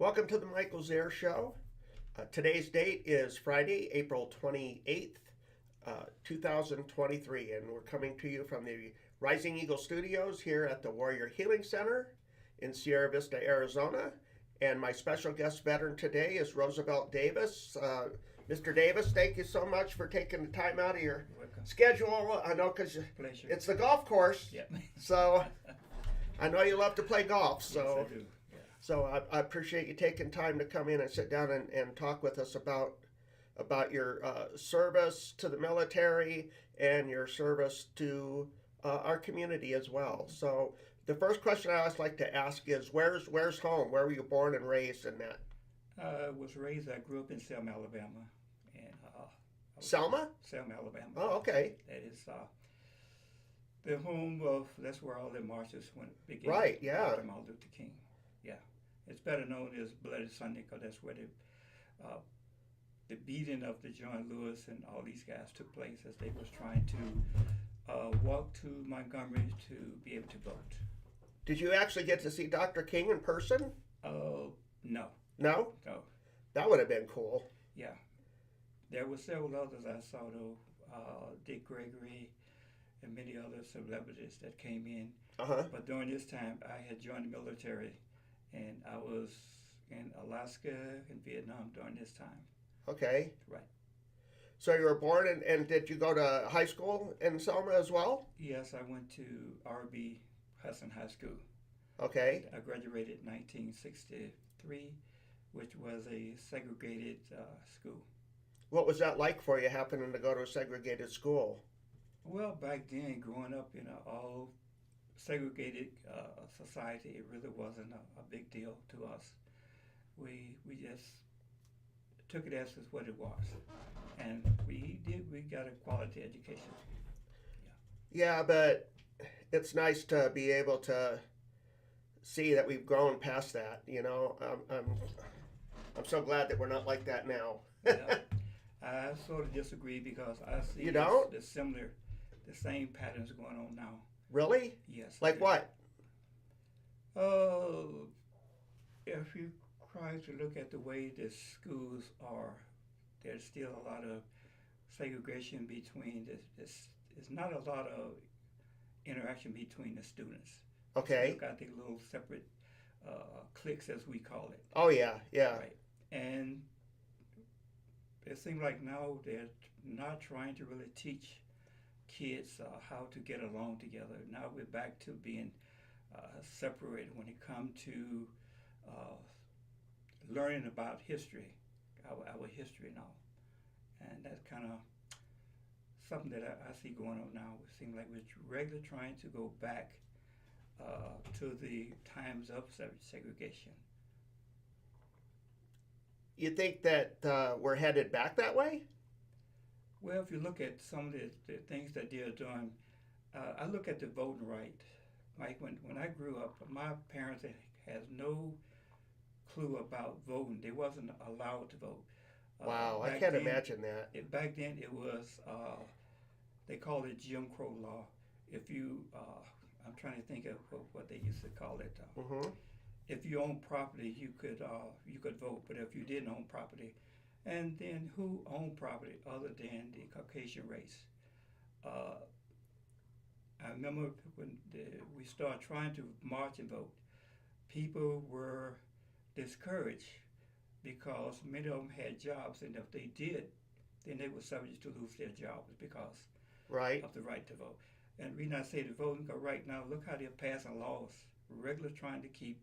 Welcome to the Michael Zehr Show. Today's date is Friday, April 28th, 2023, and we're coming to you from the Rising Eagle Studios here at the Warrior Healing Center in Sierra Vista, Arizona. And my special guest veteran today is Roosevelt Davis. Mr. Davis, thank you so much for taking the time out of your schedule. I know because it's the golf course, Yep. so I know you love to play golf. So. Yes, I do. Yeah. So I appreciate you taking time to come in and sit down and talk with us about your service to the military and your service to our community as well. So the first question I always like to ask is, where's home? Where were you born and raised in that? I grew up in Selma, Alabama. And Selma? Selma, Alabama. Oh, okay. That is the home of, that's where all the marches began. Right, yeah. After Martin Luther King. Yeah. It's better known as Bloody Sunday because that's where the beating of the John Lewis and all these guys took place as they was trying to walk to Montgomery to be able to vote. Did you actually get to see Dr. King in person? No. No? No. That would have been cool. Yeah. There were several others I saw though. Dick Gregory and many other celebrities that came in. Uh-huh. But during this time, I had joined the military, and I was in Alaska and Vietnam during this time. Okay. Right. So you were born and did you go to high school in Selma as well? Yes, I went to R.B. Hudson High School. Okay. I graduated in 1963, which was a segregated school. What was that like for you, happening to go to a segregated school? Well, back then, growing up in an all segregated society, it really wasn't a big deal to us. We just took it as what it was, and we got a quality education. Yeah, but it's nice to be able to see that we've grown past that. You know, I'm so glad that we're not like that now. Yeah. I sort of disagree because I see You don't? the same patterns going on now. Really? Yes. Like what? If you try to look at the way the schools are, there's still a lot of segregation between there's not a lot of interaction between the students. Okay. They've got the little separate cliques, as we call it. Oh yeah, yeah. Right. And it seems like now they're not trying to really teach kids how to get along together. Now we're back to being separated when it comes to learning about history, our history now. And that's kind of something that I see going on now. It seems like we're regularly trying to go back to the times of segregation. You think that we're headed back that way? Well, if you look at some of the things that they're doing, I look at the voting right. Like when I grew up, my parents had no clue about voting. They wasn't allowed to vote. Wow, I can't imagine that. Back then it was, they called it Jim Crow law. If you, I'm trying to think of what they used to call it. Mm-hmm. If you own property, you could vote. But if you didn't own property, and then who owned property other than the Caucasian race? I remember when we started trying to march and vote, people were discouraged because many of them had jobs, and if they did, then they were subject to lose their jobs because Right. of the right to vote. And the reason I say the voting, because right now, look how they're passing laws, regularly trying to keep,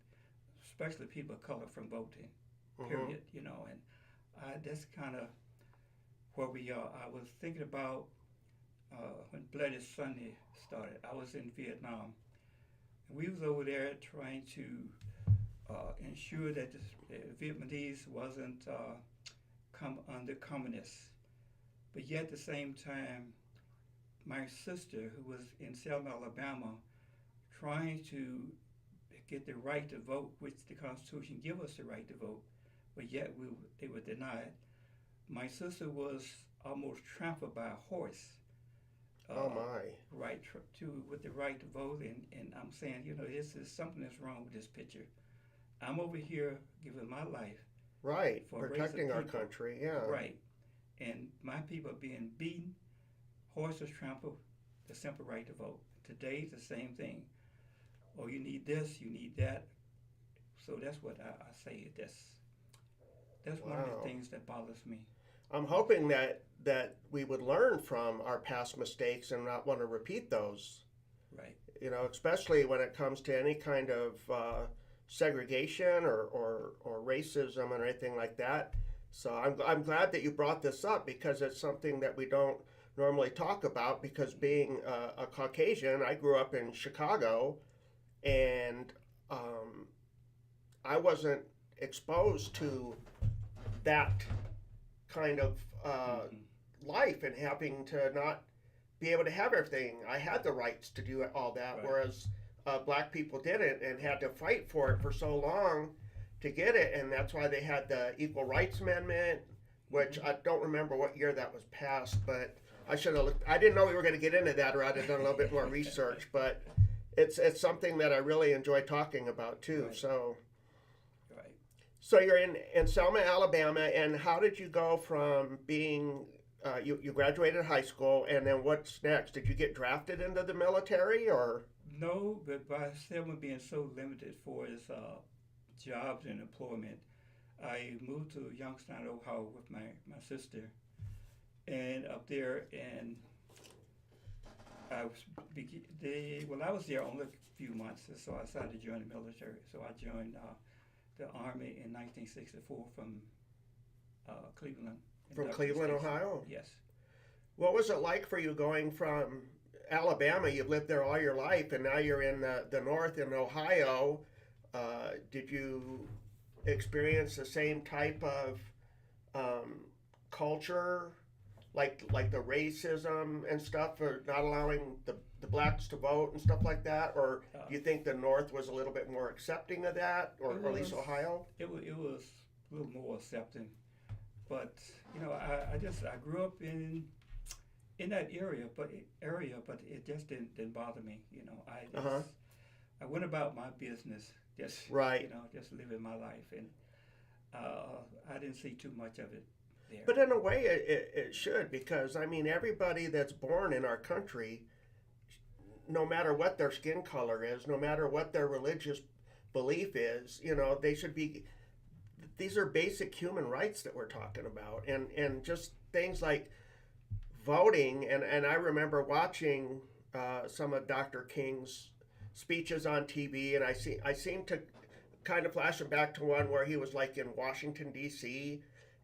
especially people of color, from voting. Period. You know, and that's kind of where we are. I was thinking about when Bloody Sunday started. I was in Vietnam, and we was over there trying to ensure that the Vietnamese wasn't come under communists. But yet at the same time, my sister, who was in Selma, Alabama, trying to get the right to vote, which the Constitution give us the right to vote, but yet they were denied. My sister was almost trampled by a horse. Oh my! Right with the right to vote, and I'm saying, this is something that's wrong with this picture. I'm over here giving my life Right. for a race of Protecting our people. country. Yeah. Right. And my people are being beaten, horses trampled, the simple right to vote. Today's the same thing. Oh, you need this, you need that. So that's what I say. That's one of the Wow. things that bothers me. I'm hoping that we would learn from our past mistakes and not want to repeat those. Right. You know, especially when it comes to any kind of segregation or racism and anything like that. So I'm glad that you brought this up because it's something that we don't normally talk about. Because being a Caucasian, I grew up in Chicago, and I wasn't exposed to that kind of life and having to not be able to have everything. I had the rights to do all that, Right. whereas black people didn't and had to fight for it for so long to get it. And that's why they had the Equal Rights Amendment, which I don't remember what year that was passed, but I should have looked. I didn't know we were going to get into that, or I'd have done a little bit more research. But it's something that I really enjoy talking about too. Right. Right. So you're in Selma, Alabama, and how did you go from being you graduated high school, and then what's next? Did you get drafted into the military, or? No, but by Selma being so limited for its jobs and employment, I moved to Youngstown, Ohio with my sister. And up there, and I was I was there only a few months, so I decided to join the military. So I joined the Army in 1964 from Cleveland. From Industrial Cleveland, Station. Ohio? Yes. What was it like for you going from Alabama? You've lived there all your life, and now you're in the north in Ohio. Did you experience the same type of culture, like the racism and stuff, or not allowing the blacks to vote and stuff like that? Or do you think the north was a little bit more accepting of that, or at least Ohio? It was a little more accepting. But I grew up in that area, but it just didn't bother me. I went about my business, just Right. just living my life, and I didn't see too much of it there. But in a way, it should, because I mean, everybody that's born in our country, no matter what their skin color is, no matter what their religious belief is, they should be. These are basic human rights that we're talking about, and just things like voting. And I remember watching some of Dr. King's speeches on TV, and I seem to kind of flash him back to one where he was like in Washington D.C.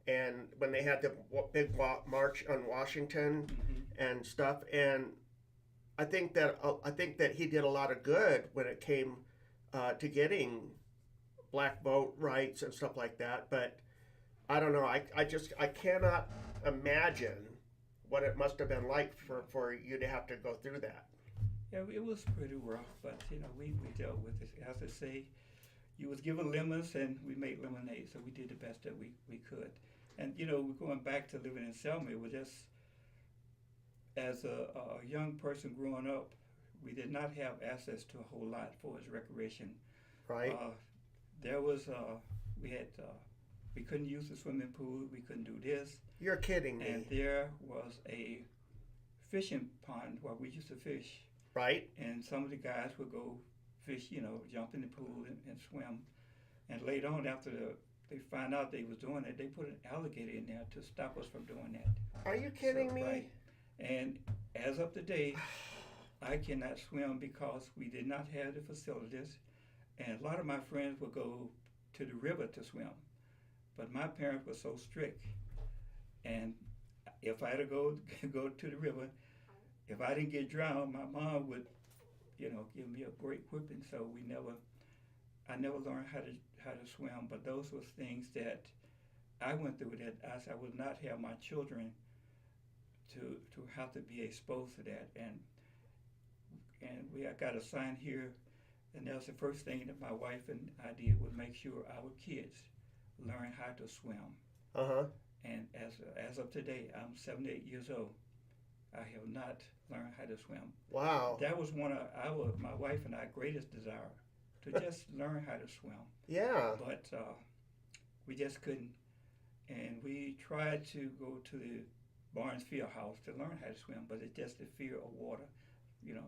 and when they had the big march on Washington and stuff. And I think that he did a lot of good when it came to getting black vote rights and stuff like that. But I don't know. I cannot imagine what it must have been like for you to have to go through that. Yeah, it was pretty rough, but we dealt with it. As I say, you was given lemons and we made lemonade, so we did the best that we could. And we're going back to living in Selma. It was just, as a young person growing up, we did not have access to a whole lot for his recreation. Right. There was we couldn't use the swimming pool. We couldn't do this. You're kidding me. And there was a fishing pond where we used to fish. Right. And some of the guys would go fish, jump in the pool and swim. And later on, after they found out they was doing it, they put an alligator in there to stop us from doing that. Are you kidding me? Right. And as of today, I cannot swim because we did not have the facilities. And a lot of my friends would go to the river to swim. But my parents were so strict. And if I had to go to the river, if I didn't get drowned, my mom would, give me a great whipping. So I never learned how to swim. But those were things that I went through that I would not have my children to have to be exposed to that. And I got a sign here, and that was the first thing that my wife and I did, was make sure our kids learn how to swim. Uh-huh. And as of today, I'm 78 years old. I have not learned how to swim. Wow. That was one of my wife and I's greatest desire, to just learn how to swim. Yeah. But we just couldn't. And we tried to go to the Barnes Field House to learn how to swim, but it's just the fear of water,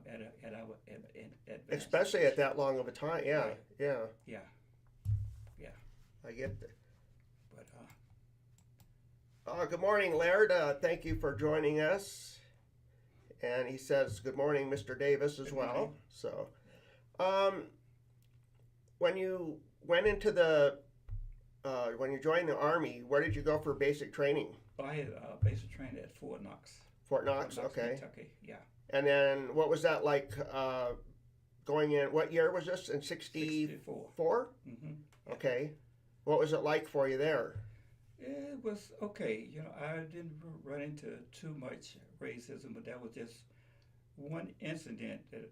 at our advanced Especially age. at that long of a time. Yeah. Right. Yeah. Yeah. I get that. But Good morning, Laird. Thank you for joining us. And he says, good morning, Mr. Davis, as Good well. morning. So, when you went into when you joined the Army, where did you go for basic training? I had basic training at Fort Knox. Fort Knox, okay. Kentucky. Yeah. And then what was that like going in? What year was this? In 64. 64? Mm-hmm. Okay. What was it like for you there? It was okay. I didn't run into too much racism, but that was just one incident that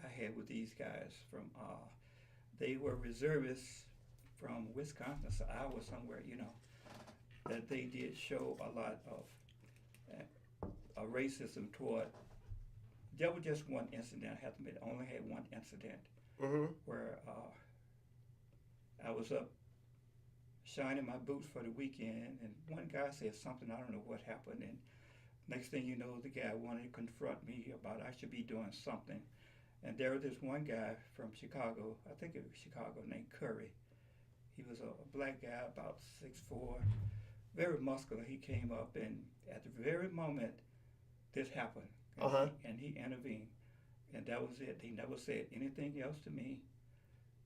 I had with these guys from. They were reservists from Wisconsin, so Iowa somewhere. That they did show a lot of racism toward. That was just one incident. I have to admit, I only had one incident where I was up shining my boots for the weekend, and one guy said something, I don't know what happened, and next thing you know, the guy wanted to confront me about I should be doing something. And there was this one guy from Chicago, I think it was Chicago, named Curry. He was a black guy, about 6'4", very muscular. He came up, and at the very moment this happened, and he intervened, and that was it. He never said anything else to me,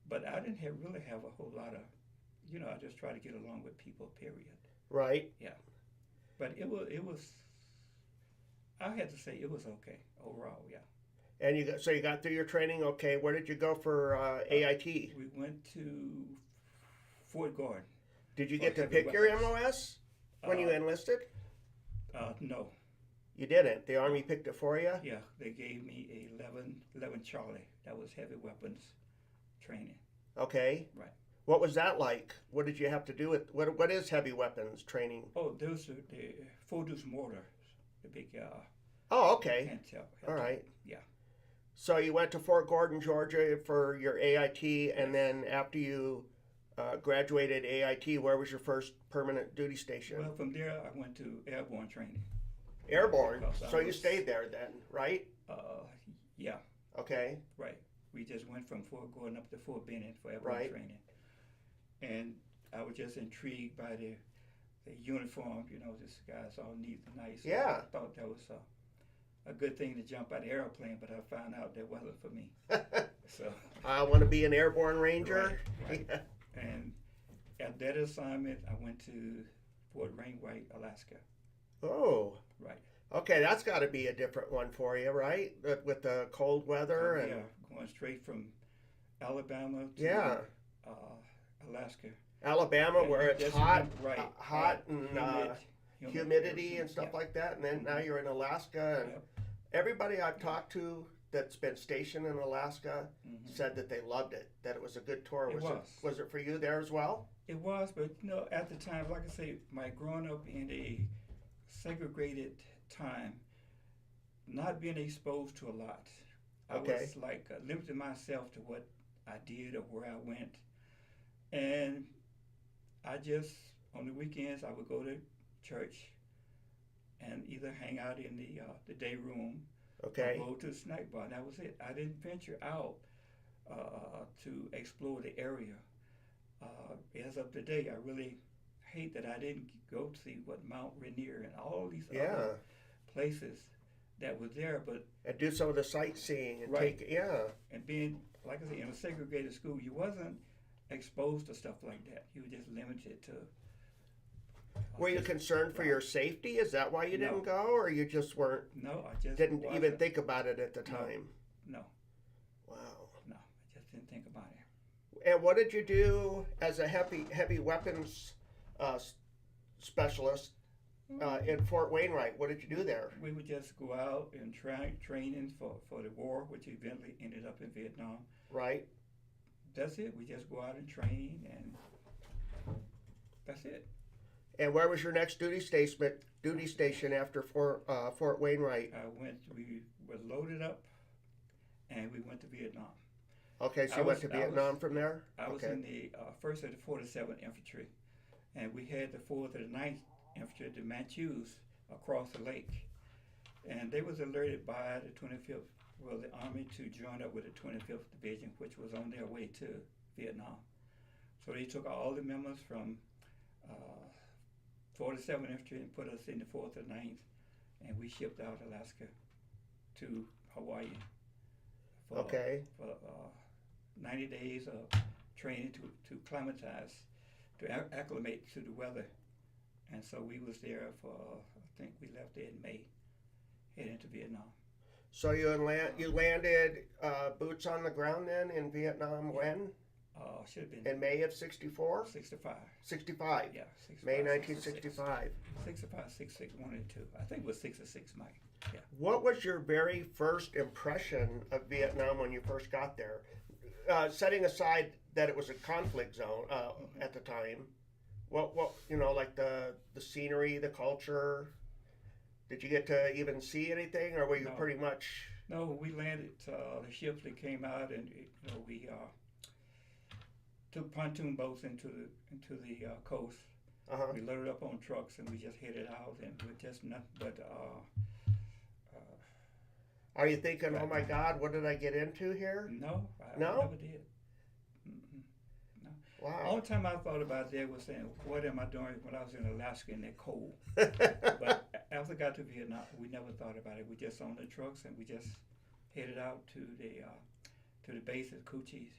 but I didn't really have a whole lot of, I just try to get along with people, period. Right. Yeah. But it was, I had to say it was okay overall, yeah. And you got through your training, okay. Where did you go for AIT? We went to Fort Gordon. Did you get to pick your MOS when you enlisted? No. You didn't. The Army picked it for you? Yeah, they gave me a 11 Charlie. That was heavy weapons training. Okay. Right. What was that like? What did you have to do with, what is heavy weapons training? Oh, those are the full-dose mortar, the big Oh, okay. handheld. All right. Yeah. So you went to Fort Gordon, Georgia for your AIT, and then after you graduated AIT, where was your first permanent duty station? Well, from there I went to airborne training. Airborne. Because So you stayed there then, right? Yeah, Okay. right. We just went from Fort Gordon up to Fort Benning for airborne training. And I was just intrigued by the uniform, this guy's all neat and nice. Yeah. I thought that was a good thing to jump out of the airplane, but I found out that wasn't for me. So I want to be an airborne ranger. Right. And at that assignment, I went to Fort Wainwright, Alaska. Oh. Right. Okay, that's got to be a different one for you, right? With the cold weather and going straight from Alabama to Alaska. Alabama, where it's hot, hot and humid, humidity and stuff like that. And then now you're in Alaska, and everybody I've talked to that's been stationed in Alaska said that they loved it, that it was a good tour. Was it for you there as well? It was, but at the time, like I say, my growing up in a segregated time, not being exposed to a lot, I was like limiting myself to what I did or where I went, and I just on the weekends I would go to church and either hang out in the day room or go to the snack bar, and that was it. I didn't venture out to explore the area. As of today, I really hate that I didn't go to see what Mount Rainier and all these other places that were there, but and do some of the sightseeing and and being, like I said, in a segregated school, you wasn't exposed to stuff like that. You were just limited to. Were you concerned for your safety? Is that why you didn't go, or you just weren't? No, I just didn't even think about it at the time. No. Wow. No, I just didn't think about it. And what did you do as a heavy weapons specialist in Fort Wainwright? What did you do there? We would just go out and training for the war, which eventually ended up in Vietnam. Right. That's it. We just go out and train, and that's it. And where was your next duty station after Fort Wainwright? We were loaded up, and we went to Vietnam. Okay, so I you went was- to I was- Vietnam from there? I was Okay. in the 1st of the 47th Infantry, and we had the 4th of the 9th Infantry, the Manchus, across the lake. And they was alerted by the 25th, well, the Army to join up with the 25th Division, which was on their way to Vietnam. So they took all the members from 47th Infantry and put us in the 4th and 9th, and we shipped out Alaska to Hawaii for, Okay. for 90 days of training to acclimatize, to acclimate to the weather. And so we was there for, I think we left there in May, heading to Vietnam. So you landed boots on the ground then in Vietnam when? Should have been In May of 64? 65. 65. Yeah, 65, May 66. 1965. 65, 66, 1 and 2. I think it was 66, Mike. Yeah. What was your very first impression of Vietnam when you first got there? Setting aside that it was a conflict zone at the time, what like the scenery, the culture. Did you get to even see anything, or were you No. pretty much? No, we landed. The ships that came out, and we took pontoon boats into the coast. Uh-huh. We loaded up on trucks, and we just headed out, and with just nothing but. Are you thinking, oh my God, what did I get into here? No, I No? never did. Mm-mm. Wow. Only time I thought about that was saying, what am I doing when I was in Alaska in that cold? But after I got to Vietnam, we never thought about it. We just on the trucks and we just headed out to the base at Coochie's.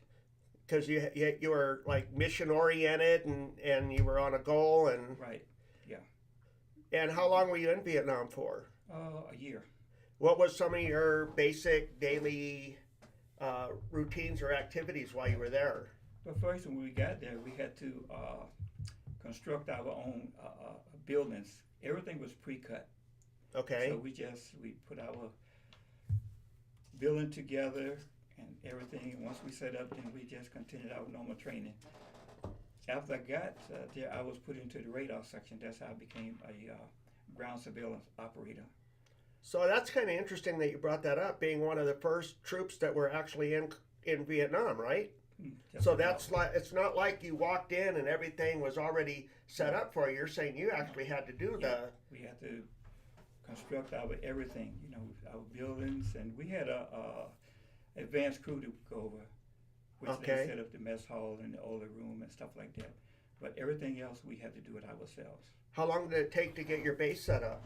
Because you were like mission oriented and you were on a goal and Right. And how long were you in Vietnam for? A year. What was some of your basic daily routines or activities while you were there? But first, when we got there, we had to construct our own buildings. Everything was pre-cut. Okay. So we put our building together and everything. And once we set up, then we just continued our normal training. After I got there, I was put into the radar section. That's how I became a ground surveillance operator. So that's kind of interesting that you brought that up, being one of the first troops that were actually in Vietnam, right? Just So about. that's like, it's not like you walked in and everything was already set up for you. You're saying you actually had to do We had to construct our everything, our buildings, and we had a advanced crew to go over, which Okay. they set up the mess hall and the older room and stuff like that. But everything else we had to do it ourselves. How long did it take to get your base set up?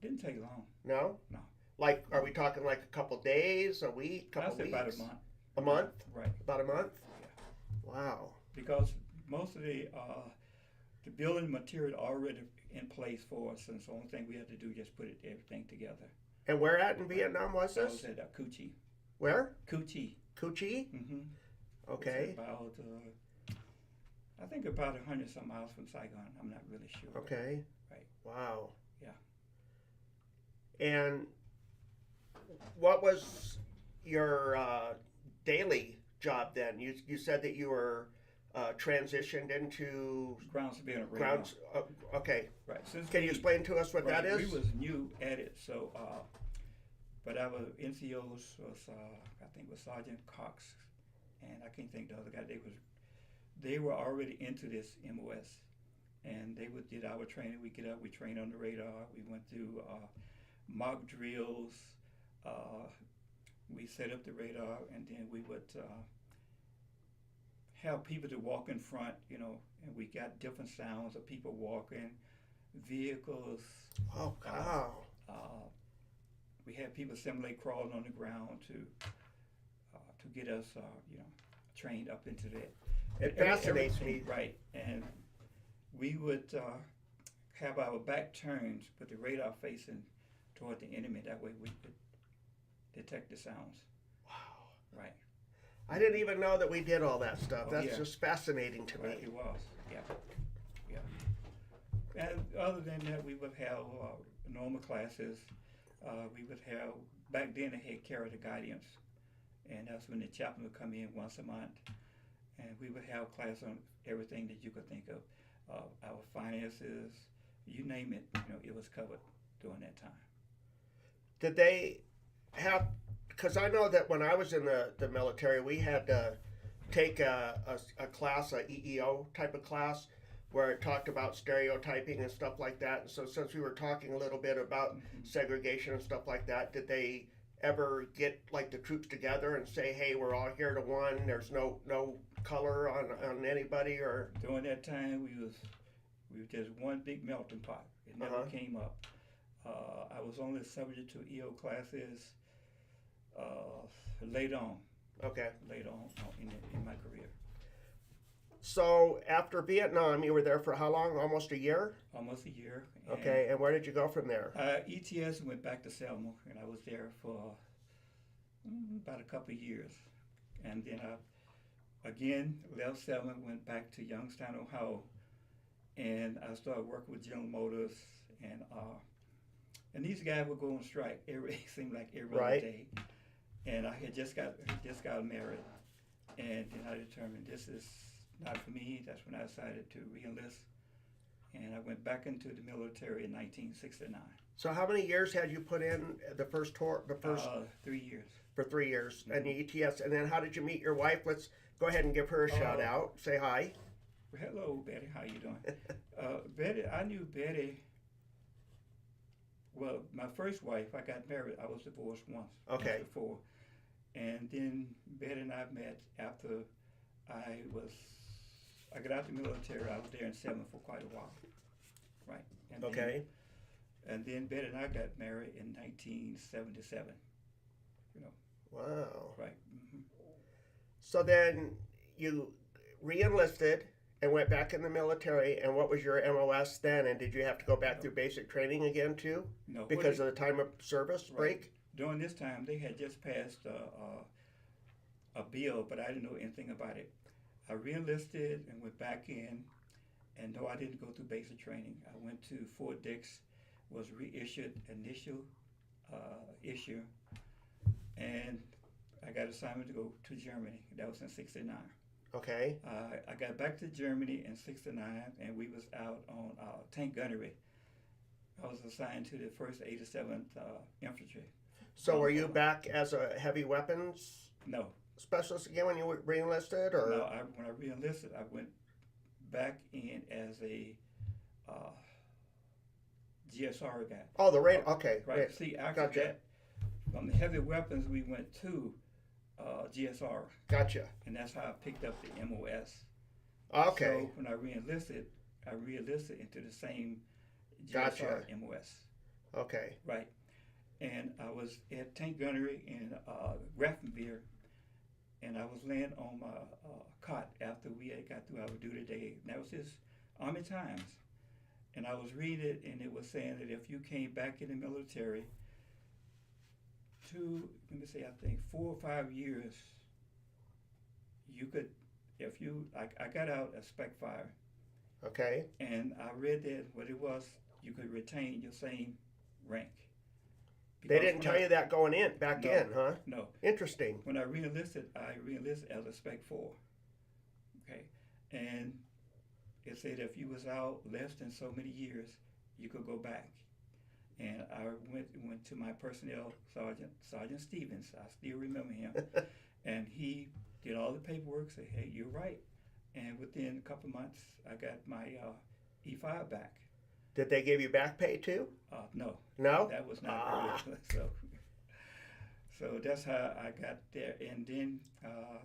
Didn't take long. No? No. Like, are we talking like a couple days, a week, I couple said weeks? about a month. A month? Right. About a month? Yeah. Wow. Because most of the building material already in place for us, and so the only thing we had to do just put everything together. And where at in Vietnam was I this? was at Coochie. Where? Coochie. Cu Chi? Mm-hmm. Okay. About, I think about 100-some miles from Saigon. I'm not really sure. Okay. Right. Wow. Yeah. And what was your daily job then? You said that you were transitioned into Ground surveillance radar. ground. Okay. Right. Can you explain to us what that is? We was new at it, so but our NCOs was I think was Sergeant Cox, and I can't think the other guy. They were already into this MOS, and they did our training. We get up, we trained on the radar. We went through mock drills. We set up the radar, and then we would have people to walk in front, and we got different sounds of people walking, vehicles. Oh, wow. We had people simulate crawling on the ground to get us, trained up into that. It fascinates me. Right, and we would have our back turned with the radar facing toward the enemy. That way we could detect the sounds. Wow. Right. I didn't even know that we did all that stuff. Oh, That's yeah. just fascinating to Right, me. it was, yeah. And other than that, we would have normal classes. We would have, back then they had carry the guidance, and that's when the chaplain would come in once a month, and we would have class on everything that you could think of, our finances, you name it, it was covered during that time. Did they have because I know that when I was in the military, we had to take a class, a EEO type of class, where it talked about stereotyping and stuff like that. And so, since we were talking a little bit about segregation and stuff like that, did they ever get like the troops together and say, "Hey, we're all here to one. There's no color on anybody"? Or during that time, we was just one big melting pot. It never came up. I was only subject to EO classes later on. Okay. Later on in my career. So after Vietnam, you were there for how long? Almost a year? Almost a year. Okay, and where did you go from there? ETS went back to Selma, and I was there for about a couple of years. And then I, again, left Selma, went back to Youngstown, Ohio, and I started working with General Motors, and these guys would go on strike it seemed like every other day. And I had just got married, and then I determined this is not for me. That's when I decided to re-enlist, and I went back into the military in 1969. So how many years had you put in the first tour? The first 3 years. For 3 years, and the ETS. And then how did you meet your wife? Let's go ahead and give her a shout out. Say hi. Hello, Betty. How you doing? Betty, I knew Betty. Well, my first wife, I got married. I was divorced once. Okay. Once before, and then Betty and I met after I got out the military. I was there in Selma for quite a while, right? And okay. And then Betty and I got married in 1977. You know. Wow. Right. So then you re-enlisted and went back in the military. And what was your MOS then? And did you have to go back through basic training again too? No. Because of the time of service break? During this time, they had just passed a bill, but I didn't know anything about it. I re-enlisted and went back in, and no, I didn't go through basic training. I went to Fort Dix, was reissued initial issue, and I got assignment to go to Germany. That was in '69. Okay. I got back to Germany in '69, and we was out on tank gunnery. I was assigned to the 1st 87th Infantry. So were you back as a heavy weapons No. specialist again when you re-enlisted? Or? No, when I re-enlisted, I went back in as a GSR guy. Oh, the range. Okay. Right. Right. See, after that, from the heavy weapons, we went to GSR. Gotcha. And that's how I picked up the MOS. Okay. So when I re-enlisted into the same GSR MOS. Okay. Right. And I was at tank gunnery in Grafenbeer, and I was laying on my cot after we had got through our duty day. And that was his Army Times. And I was reading it, and it was saying that if you came back in the military I think 4 or 5 years, you could, I got out as spec fire. Okay. And I read that what it was, you could retain your same rank. They didn't tell you that going in, back in, huh? No. Interesting. When I re-enlisted as a spec 4. Okay. And it said if you was out less than so many years, you could go back. And I went to my personnel sergeant, Sergeant Stevens. I still remember him. And he did all the paperwork, said, hey, you're right. And within a couple of months, I got my E5 back. Did they give you back pay too? No. No? That was not early. So that's how I got there. And then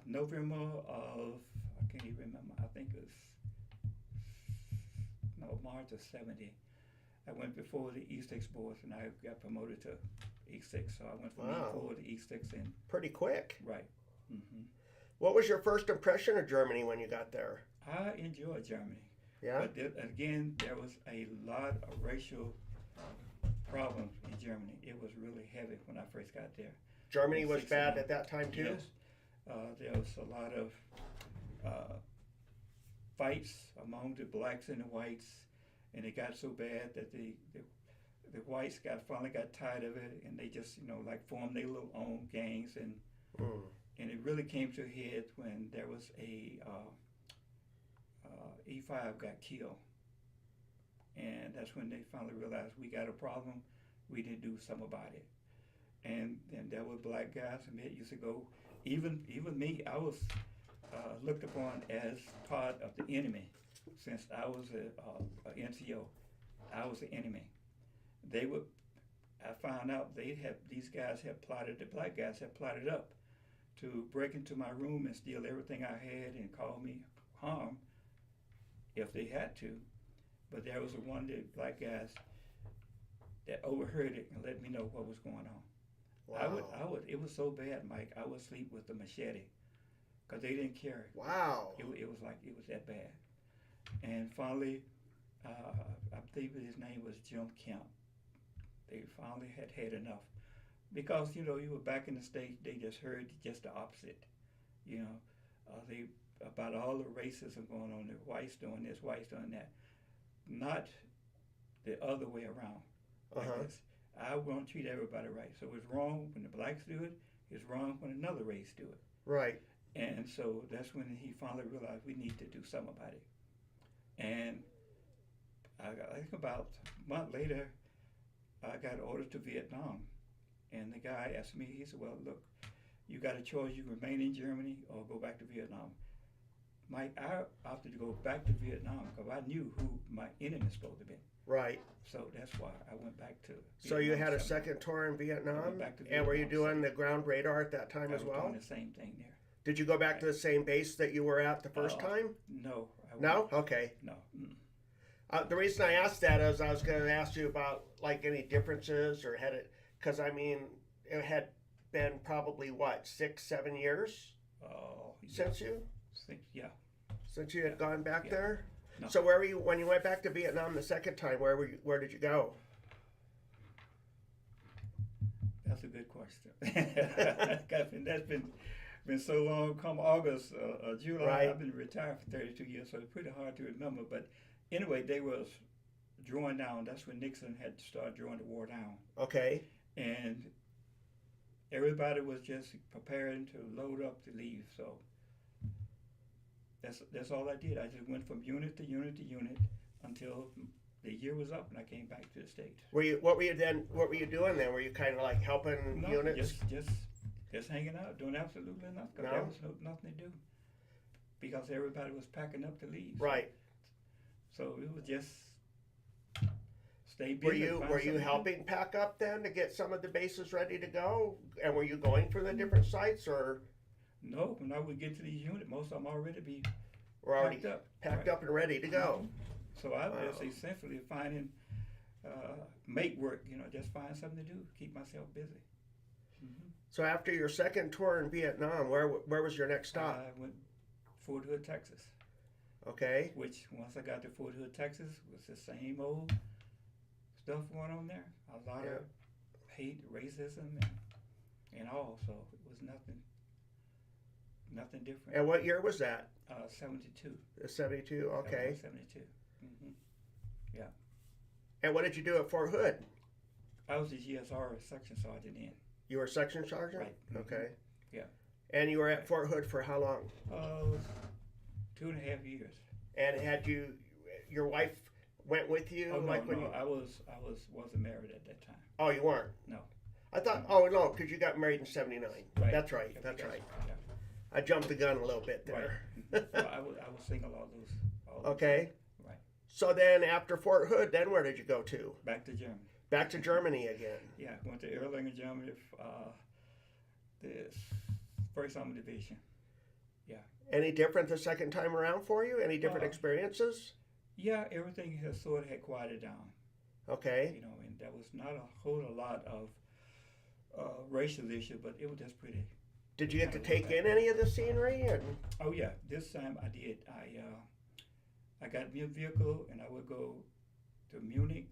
November of, I can't even remember, I think it was March of 70. I went before the E6 boards, and I got promoted to E6. So I went from E4 to E6. And pretty quick. Right. Mm-hmm. What was your first impression of Germany when you got there? I enjoyed Germany. Yeah? But again, there was a lot of racial problems in Germany. It was really heavy when I first got there. Germany was bad at that time too? Yes. There was a lot of fights among the blacks and the whites, and it got so bad that the whites finally got tired of it, and they just formed their little own gangs, and it really came to a head when there was a E5 got killed, and that's when they finally realized we got a problem. We need to do something about it, and there were black guys, and it used to go. Even me, I was looked upon as part of the enemy, since I was a NCO. I was the enemy. They would. I found out these guys had plotted. The black guys had plotted up to break into my room and steal everything I had and cause me harm if they had to. But there was one of the black guys that overheard it and let me know what was going on. Wow. I would. It was so bad, Mike. I would sleep with the machete because they didn't care. Wow. It was that bad. And finally, I believe his name was Jim Kemp. They finally had enough, because you were back in the States. They just heard just the opposite. They about all the racism going on. The whites doing this, whites doing that, not the other way around. I won't treat everybody right. So it's wrong when the blacks do it. It's wrong when another race do it. Right. And so that's when he finally realized we need to do something about it. And I think about a month later, I got ordered to Vietnam. And the guy asked me, he said, well, look, you got a choice. You remain in Germany or go back to Vietnam. Mike, I opted to go back to Vietnam because I knew who my enemy was supposed to be. Right. So that's why I went back to Vietnam. So you had a second tour in Vietnam? Back to And Vietnam, were you doing the ground radar at that time as well? I was doing the same thing there. Did you go back to the same base that you were at the first time? No. No? Okay. No. The reason I asked that is I was going to ask you about like any differences or had it, because I mean, it had been probably what, 6-7 years since you? Yeah. Since you had gone back there? No. So where were you, when you went back to Vietnam the second time, where did you go? That's a good question. That's been so long. Come August, July, Right. I've been retired for 32 years, so it's pretty hard to remember. But anyway, they was drawing down. That's when Nixon had to start drawing the war down. Okay. And everybody was just preparing to load up to leave. So that's all I did. I just went from unit to unit to unit until the year was up, and I came back to the States. What were you doing then? Were you kind of like helping No, units? Just hanging out, doing absolutely nothing. 'Cause there was nothing to do because everybody was packing up to leave. Right. So it was just stay busy. Were you helping pack up then to get some of the bases ready to go? And were you going for the different sites or? No, when I would get to these units, most of them already Were already packed up and ready to go. So I was essentially finding make work. Just find something to do, keep myself busy. Mm-hmm. So after your second tour in Vietnam, where was your next stop? I went Fort Hood, Texas. Okay. Which once I got to Fort Hood, Texas, was the same old stuff going on there. A lot of hate, racism, and all. So it was nothing different. And what year was that? 72. 72. Okay. 72. Mm-hmm. Yeah. And what did you do at Fort Hood? I was the GSR section sergeant in. You were section sergeant? Right. Mm-hmm. Okay. Yeah. And you were at Fort Hood for how long? 2.5 years. And had your wife went with you? Oh, no, when I wasn't married at that time. Oh, you weren't? No. I thought, oh no, because you got married in 79. Right. That's right, Yeah, that's right. Yeah. I jumped the gun a little bit there. Right. Well, I was single all those. Okay. Right. So then after Fort Hood, then where did you go to? Back to Germany. Back to Germany again. Yeah, went to Erlangen, Germany, the First Army Division. Yeah. Any different the second time around for you? Any different experiences? Yeah, everything has sort of had quieted down. Okay. And there was not a whole lot of racial issue, but it was just pretty. Did you get to take in any of the scenery? And oh yeah, this time I did. I got me a vehicle and I would go to Munich,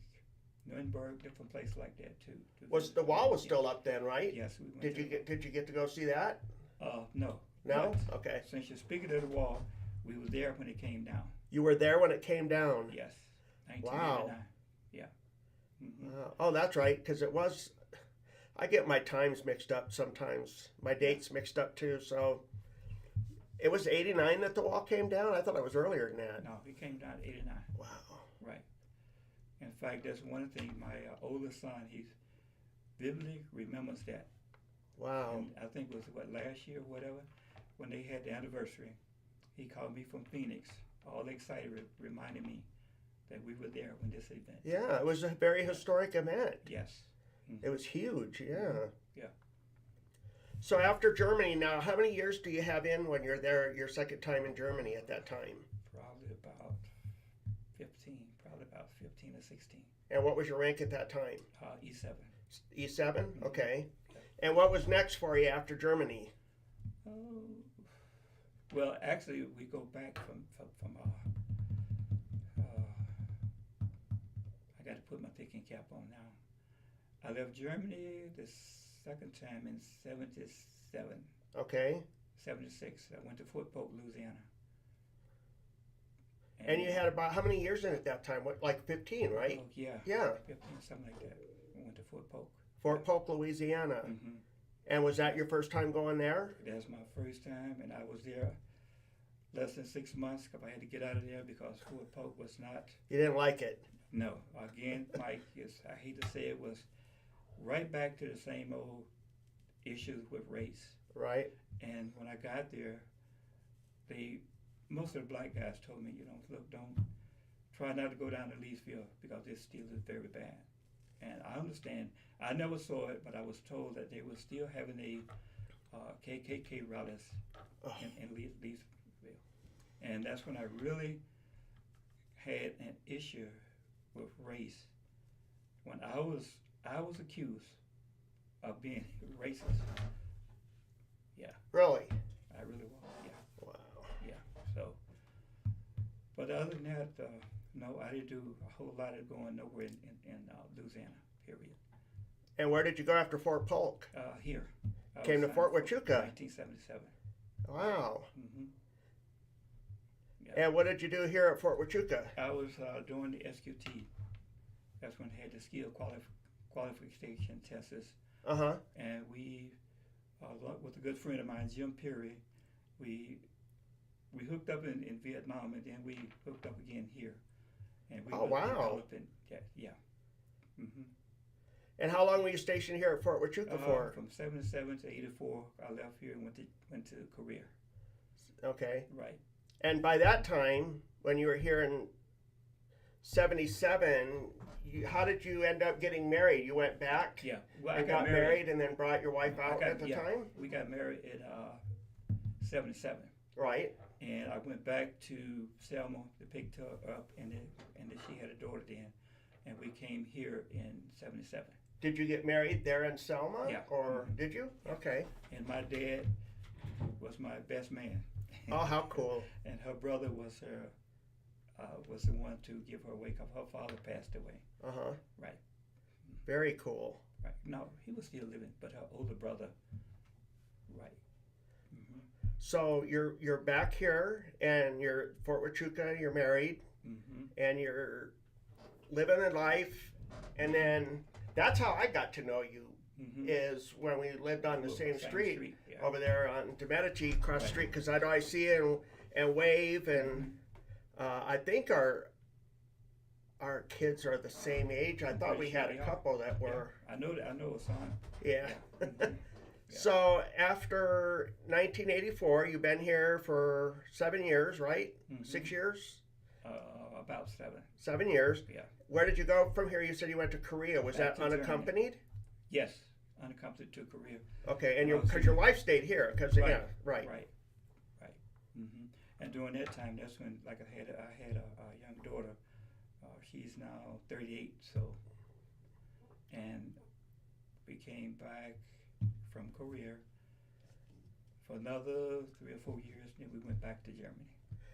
Nuremberg, different places like that too. Was the wall was still up then, right? Yes, we went. Did you get to go see that? No. No? But Okay. Since you're speaking of the wall, we were there when it came down. You were there when it came down? Yes. Wow. 1989. Yeah. Mm-hmm. Oh, that's right, because it was, I get my times mixed up sometimes, my dates mixed up too, so it was 89 that the wall came down? I thought it was earlier than that. No, it came down 89. Wow. Right. In fact, that's one thing, my oldest son, he's vividly remembers that. Wow. And I think it was last year, whatever, when they had the anniversary. He called me from Phoenix, all excited, reminding me that we were there when this event. Yeah, it was a very historic event. Yes. It was huge. Yeah. Yeah. So after Germany, now how many years do you have in when you're there? Your second time in Germany at that time. Probably about 15. Probably about 15 or 16. And what was your rank at that time? E7. E7. Okay. And what was next for you after Germany? Well, actually, we go back from I got to put my thinking cap on now. I left Germany the second time in 77. Okay. 76. I went to Fort Polk, Louisiana. And you had about how many years in at that time? What, like 15, right? Oh, yeah. Yeah. 15, something like that. I went to Fort Polk. Fort Polk, Louisiana. Mm-hmm. And was that your first time going there? That's my first time, and I was there less than 6 months because I had to get out of there because Fort Polk was not. You didn't like it? No. Again, Mike, I hate to say it, was right back to the same old issues with race. Right. And when I got there, most of the black guys told me, look, don't try not to go down to Leesville because this still is very bad. And I understand. I never saw it, but I was told that they were still having a KKK rallies in Leesville. And that's when I really had an issue with race. When I was accused of being racist. Yeah. Really? I really was. Yeah. Wow. Yeah. So, but other than that, no, I didn't do a whole lot of going nowhere in Louisiana. Period. And where did you go after Fort Polk? Here. Came to Fort Huachuca. 1977. Wow. Mm-hmm. Yeah. And what did you do here at Fort Huachuca? I was doing the SQT. That's when I had the skill qualification tests. Uh-huh. And we, with a good friend of mine, Jim Perry, we hooked up in Vietnam, and then we hooked up again here. And we wow. Yeah. Mm-hmm. And how long were you stationed here at Fort Huachuca for? From 77 to 84, I left here and went to Korea. Okay. Right. And by that time, when you were here in 77, how did you end up getting married? You went back? Yeah. Well, I got married and then brought your wife out at the time? We got married in 77. Right. And I went back to Selma to pick her up, and then she had a daughter then. And we came here in 77. Did you get married there in Selma? Yeah. Or did you? Okay. And my dad was my best man. Oh, how cool. And her brother was the one to give her away because her father passed away. Uh-huh. Right. Very cool. Right. No, he was still living, but her older brother. Right. Mm-hmm. So you're back here, and you're at Fort Huachuca, you're married, mm-hmm. and you're living a life, and then that's how I got to know you, mm-hmm. is when we lived on the same street yeah. over there on DeMedici across the street, because I'd always see you and wave, and I think our kids are the same age. I thought we had a couple that were. Yeah. I know a son. Yeah. Yeah. Mm-hmm. Yeah. So after 1984, you've been here for 7 years, right? Mm-hmm. 6 years? About 7. 7 years. Yeah. Where did you go from here? You said you went to Korea. Was Back that unaccompanied? Yes, unaccompanied to Korea. Okay, and because your wife stayed here, because right. Yeah, right. Mm-hmm. And during that time, that's when, like, I had a young daughter. She's now 38. So, and we came back from Korea for another 3 or 4 years. Then we went back to Germany.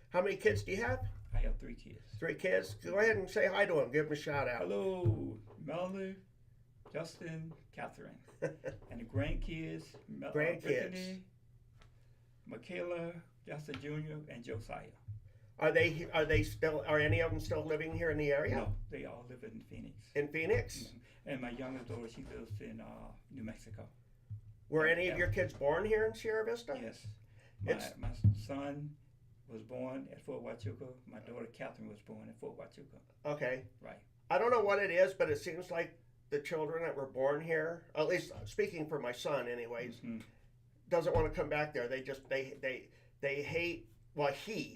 How many kids do you have? I have 3 kids. 3 kids. Go ahead and say hi to them. Give them a shout out. Hello, Melanie, Justin, Catherine, and the grandkids. Brittany, Michaela, Justin Jr., and Josiah. Are they still? Are any of them still living here in the area? No, they all live in Phoenix. In Phoenix? Mm-hmm. And my youngest daughter, she lives in New Mexico. Were any of your kids born here in Sierra Vista? Yes. My son was born at Fort Huachuca. My daughter Catherine was born at Fort Huachuca. Okay. Right. I don't know what it is, but it seems like the children that were born here, at least speaking for my son, anyways, Mm-hmm. doesn't want to come back there. They just they hate. Well,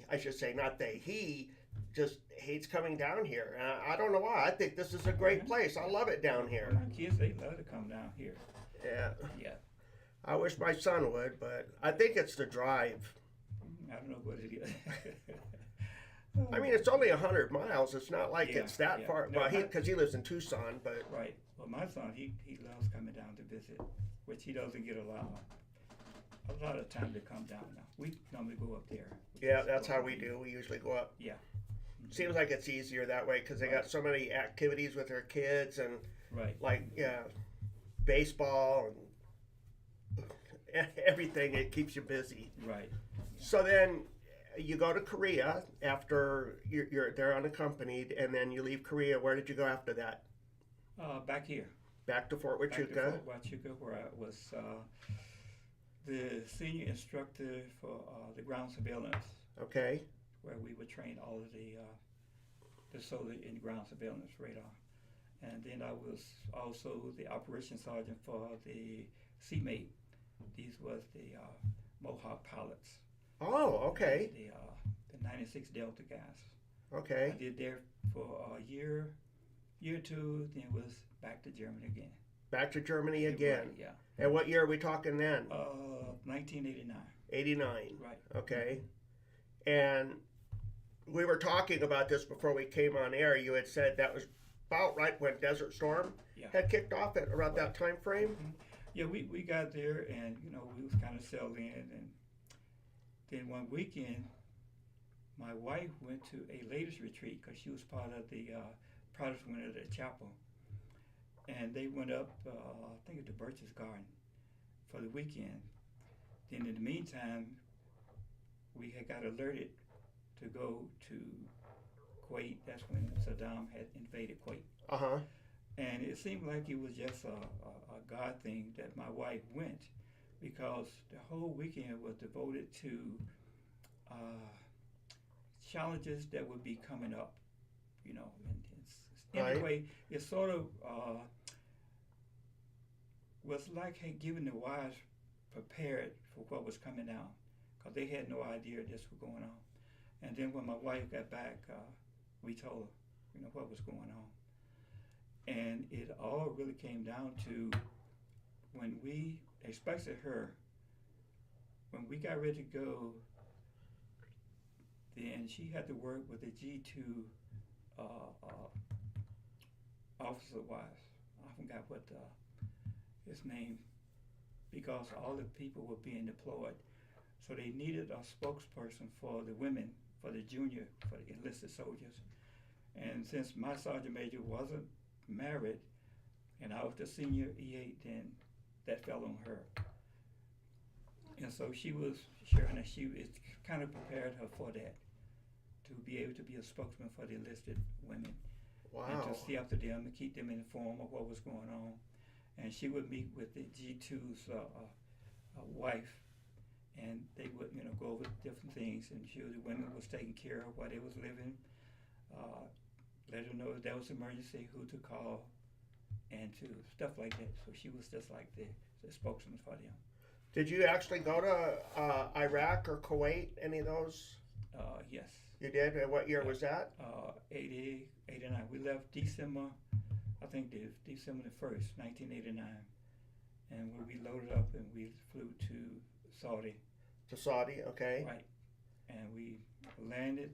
I should say, not they. He just hates coming down here. And I don't know why. I think this is a great place. I love it down here. My kids, they love to come down here. Yeah. Yeah. I wish my son would, but I think it's the drive. I don't know what it is. I mean, it's only 100 miles. It's not like Yeah, it's that yeah. far. No, Well, because he lives in Tucson, but Right. Well, my son, he loves coming down to visit, which he doesn't get a lot of time to come down now. We normally go up there. yeah, that's how we do. We usually go up. Yeah. Seems like it's easier that way because they got so many activities with their kids and Right. like baseball and everything. It keeps you busy. Right. So then you go to Korea after you're there unaccompanied, and then you leave Korea. Where did you go after that? Back here. Back to Fort Back to Huachuca. Fort Huachuca, where I was the senior instructor for the ground surveillance, Okay. where we would train all of the solar and ground surveillance radar. And then I was also the operations sergeant for the CMate. These was the Mohawk pilots. Oh, okay. The 96 Delta guys. I Okay. did there for a year or two, then was back to Germany again. Back to Germany again. Right, yeah. And what year are we talking then? 1989. 89. Right. Okay. And we were talking about this before we came on air. You had said that was about right when Desert Storm Yeah. had kicked off at around that time frame. Yeah, we got there and, we was kind of settled in. And then one weekend, my wife went to a ladies retreat because she was part of the Protestant went to the chapel. And they went up, I think at the Birch's Garden for the weekend. Then in the meantime, we had got alerted to go to Kuwait. That's when Saddam had invaded Kuwait. Uh-huh. And it seemed like it was just a God thing that my wife went, because the whole weekend was devoted to challenges that would be coming up, And Right. anyway, it sort of was like giving the wives prepared for what was coming down, because they had no idea this was going on. And then when my wife got back, we told her, what was going on. And it all really came down to when we, especially her, when we got ready to go, then she had to work with the G2 officer wives. I forgot what his name, because all the people were being deployed. So they needed a spokesperson for the women, for the enlisted soldiers. And since my sergeant major wasn't married, and I was the senior E8, then that fell on her. And so she was sharing that it kind of prepared her for that, to be able to be a spokesman for the enlisted women. Wow. And to see after them and keep them informed of what was going on. And she would meet with the G2's wife, and they would, go over different things, and sure the women was taking care of while they was living, let her know if there was emergency, who to call, and to stuff like that. So she was just like the spokesman for them. Did you actually go to Iraq or Kuwait, any of those? Yes. You did? And what year was that? 80, 89. We left December, I think December the 1st, 1989. And we loaded up and we flew to Saudi. To Saudi, okay. Right. And we landed,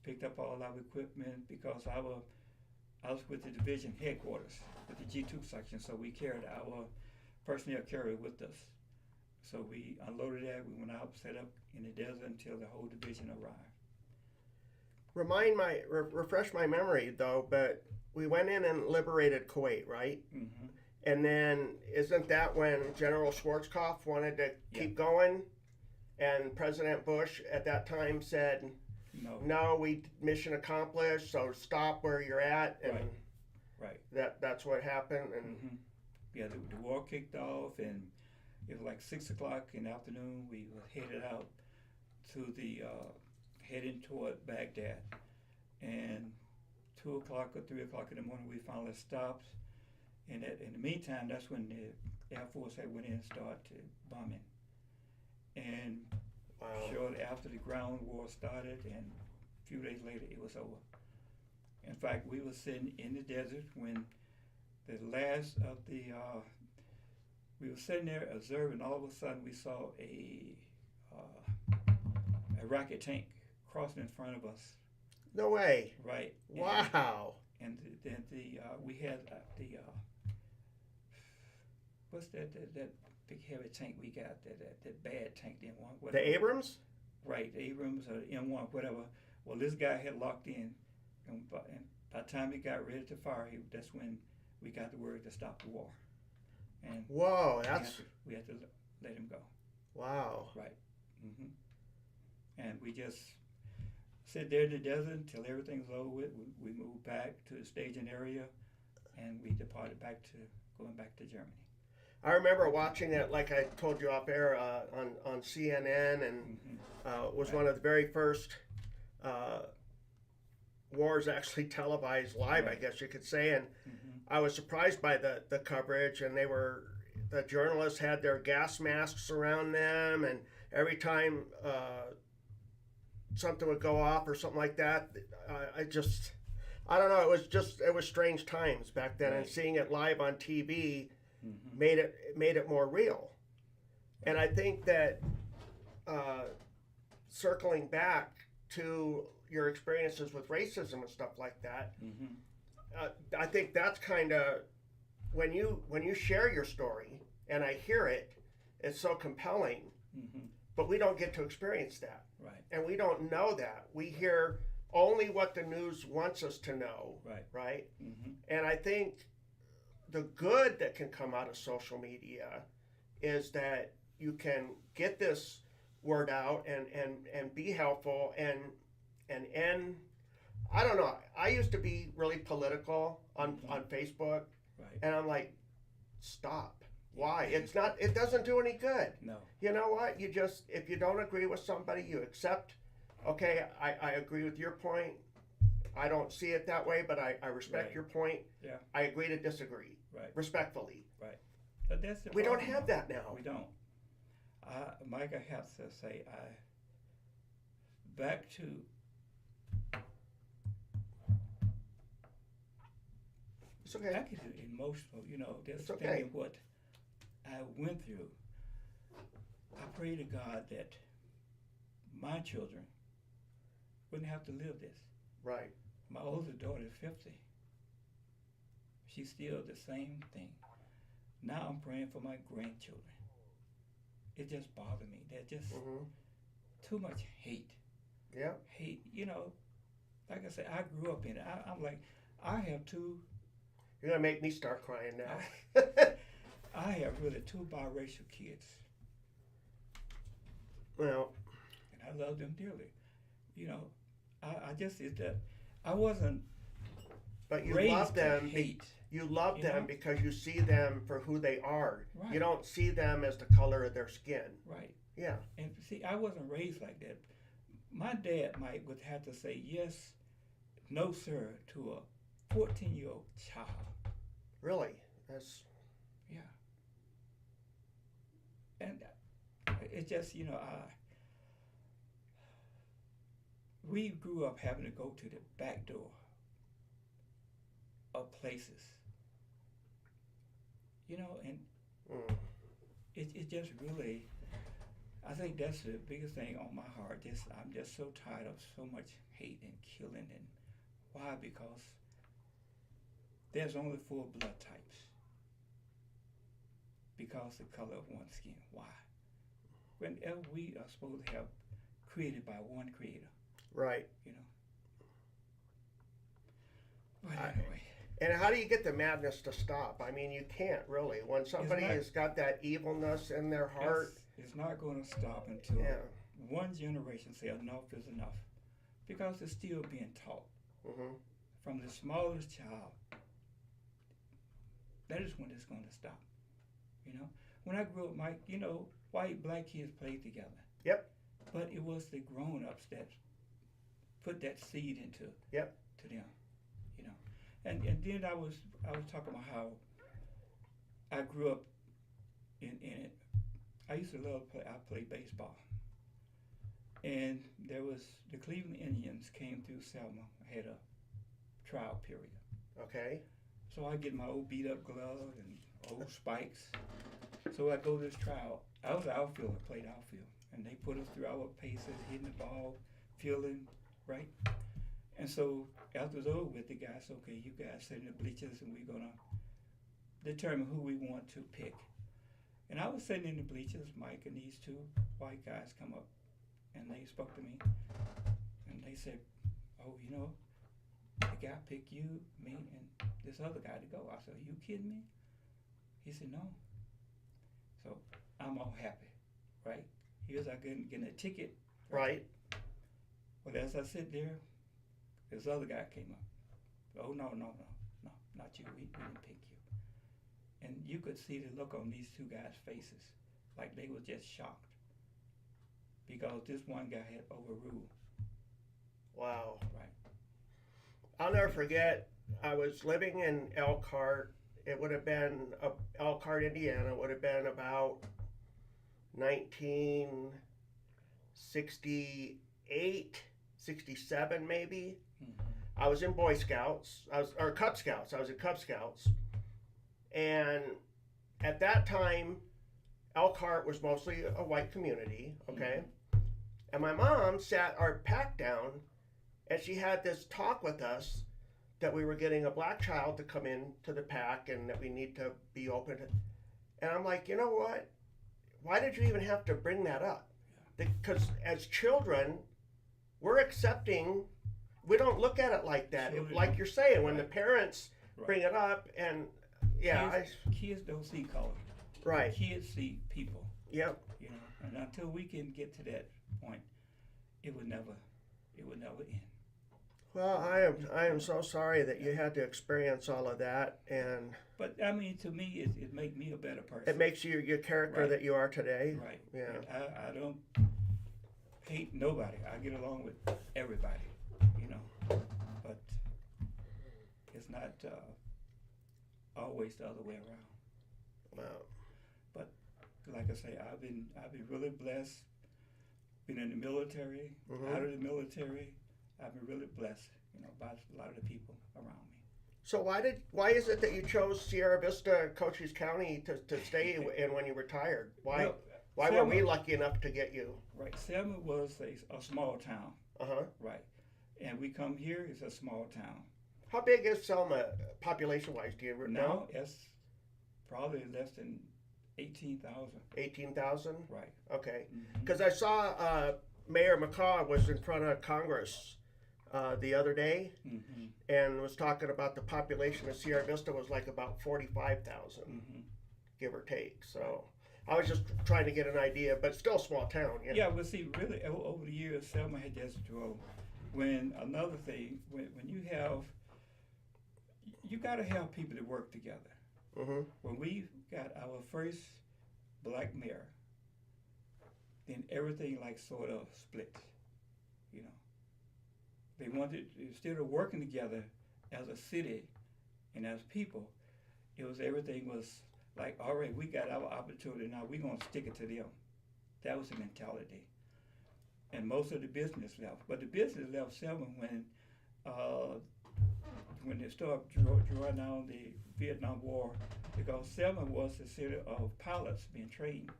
picked up all our equipment, because I was with the division headquarters, with the G2 section, so we carried our personnel carrier with us. So we unloaded that, we went out, set up in the desert until the whole division arrived. Refresh my memory though, but we went in and liberated Kuwait, right? Mm-hmm. And then isn't that when General Schwarzkopf wanted to keep going? And President Bush at that time said, no, mission accomplished, so stop where you're at. And right. That's what happened. And yeah, the war kicked off, and it was like 6 o'clock in the afternoon. We were headed out to heading toward Baghdad. And 2 o'clock or 3 o'clock in the morning, we finally stopped And in the meantime, that's when the Air Force had went in and started bombing. And Wow. shortly after, the ground war started, and a few days later, it was over. In fact, we were sitting in the desert when the last of the, we were sitting there observing. All of a sudden, we saw a rocket tank crossing in front of us. No way. Right. Wow. And then we had the what's that big heavy tank we got, that bad tank, the M1, whatever. The Abrams? Right, the Abrams or the M1, whatever. Well, this guy had locked in, and by the time he got ready to fire, that's when we got the word to stop the war. And whoa, we had to let him go. Wow. Right. And we just sit there in the desert until everything's over with. We moved back to the staging area, and we departed going back to Germany. I remember watching it, like I told you off air, on CNN, and was Right. one of the very first wars actually televised live, Right. I guess you could say. And I was surprised by the coverage, and the journalists had their gas masks around them, and every time something would go off or something like that, I don't know, it was strange times back then, and Right. seeing it live on TV made it more real. And I think that circling back to your experiences with racism and stuff like that, I think that's kind of when you share your story and I hear it, it's so compelling. But we don't get to experience that, Right. and we don't know that. We hear only what the news wants us to know, right? And I think the good that can come out of social media is that you can get this word out and be helpful and I don't know. I used to be really political on Facebook, Right. and I'm like, stop. Why? It doesn't do any good. No. You know what? If you don't agree with somebody, you accept, okay, I agree with your point. I don't see it that way, but I respect Right. your point. Yeah. I agree to disagree. Right. Respectfully. But that's the We don't problem. have that now. We don't. Mike, I have to say, back to It's okay. I get emotional, just It's okay. thinking what I went through. I pray to God that my children wouldn't have to live this. Right. My oldest daughter is 50. She's still the same thing. Now I'm praying for my grandchildren. It just bothered me. There's just too much hate. Yeah. Hate, like I said, I grew up in it. I'm like, I have two. You're gonna make me start crying now. I have really two biracial kids, Well, and I love them dearly. I just is that I wasn't but you raised love to them. hate. You love You them know? because you see them for who they are. Right. You don't see them as the color of their skin. Right. Yeah. And see, I wasn't raised like that. My dad would have to say yes, no, sir, to a 14-year-old child. Really. That's Yeah. And it just, we grew up having to go to the back door of places, and it just really, I think that's the biggest thing on my heart. I'm just so tired of so much hate and killing, and why? Because there's only 4 blood types. Because the color of one's skin. Why? Whenever we are supposed to have created by one creator, right. But anyway. And how do you get the madness to stop? I mean, you can't really. When somebody has got that evilness in their heart, It's not going to stop until yeah. one generation say enough is enough. Because it's still being taught. From the smallest child. That is when it's going to stop. When I grew up, Mike, white, black kids played together. Yep. But it was the grown-ups that put that seed into Yep. to them, And then I was talking about how I grew up in it. I used to love play. I played baseball, and there was the Cleveland Indians came through Selma. I had a trial period. Okay. So I get my old beat up glove and old spikes. So I go to this trial. I was an outfielder, played outfield, and they put us through our paces, hitting the ball, fielding, right? And so after it was over with, the guy said, okay, you guys sit in the bleachers and we're gonna determine who we want to pick. And I was sitting in the bleachers, Mike and these two white guys come up and they spoke to me and they said, oh, you know, the guy picked you, me, and this other guy to go. I said, are you kidding me? He said, no. So I'm all happy, right? Here's I getting a ticket. Right. Well, as I sit there, this other guy came up. Oh, no, not you. We didn't pick you. And you could see the look on these two guys' faces, like they were just shocked. Because this one guy had overruled. Wow. Right. I'll never forget, I was living in Elkhart. It would have been, Elkhart, Indiana, would have been about 1968, 67 maybe. Mm-hmm. I was in Boy Scouts, or Cub Scouts. I was in Cub Scouts. And at that time, Elkhart was mostly a white community, okay? Mm-hmm. And my mom sat our pack down, and she had this talk with us that we were getting a black child to come in to the pack and that we need to be open. And I'm like, you know what? Why did you even have to bring that up? Because as children, we're accepting. We don't look at it like that. Like you're saying, when the parents bring it up, and kids don't see color. Right. Kids see people. Yep. You know, and until we can get to that point, it would never end. Well, I am so sorry that you had to experience all of that, but I mean, to me, it makes me a better person. It makes you your character that you are today. Right. Yeah. And I don't hate nobody. I get along with everybody. You know, but it's not always the other way around. Wow. But like I say, I've been really blessed. Been in the military, out of the military. I've been really blessed, you know, by a lot of the people around me. So why is it that you chose Sierra Vista, Cochise County to stay in when you retired? Why were we lucky enough to get you? Right, Selma was a small town. Right, and we come here, it's a small town. How big is Selma population-wise? Do you know? Now it's probably less than 18,000. 18,000? Right. Okay. Because I saw Mayor McCaw was in front of Congress the other day and was talking about the population of Sierra Vista was like about 45,000, give or take. So I was just trying to get an idea, but still a small town. Yeah, but see, really, over the years, Selma had just grown. When another thing, when you got to have people that work together. When we got our first black mayor, then everything like sort of split, you know. They wanted, instead of working together as a city and as people, everything was like, all right, we got our opportunity, now we're going to stick it to them. That was the mentality. And most of the business left. But the business left Selma when they started drawing down the Vietnam War, because Selma was the city of pilots being trained,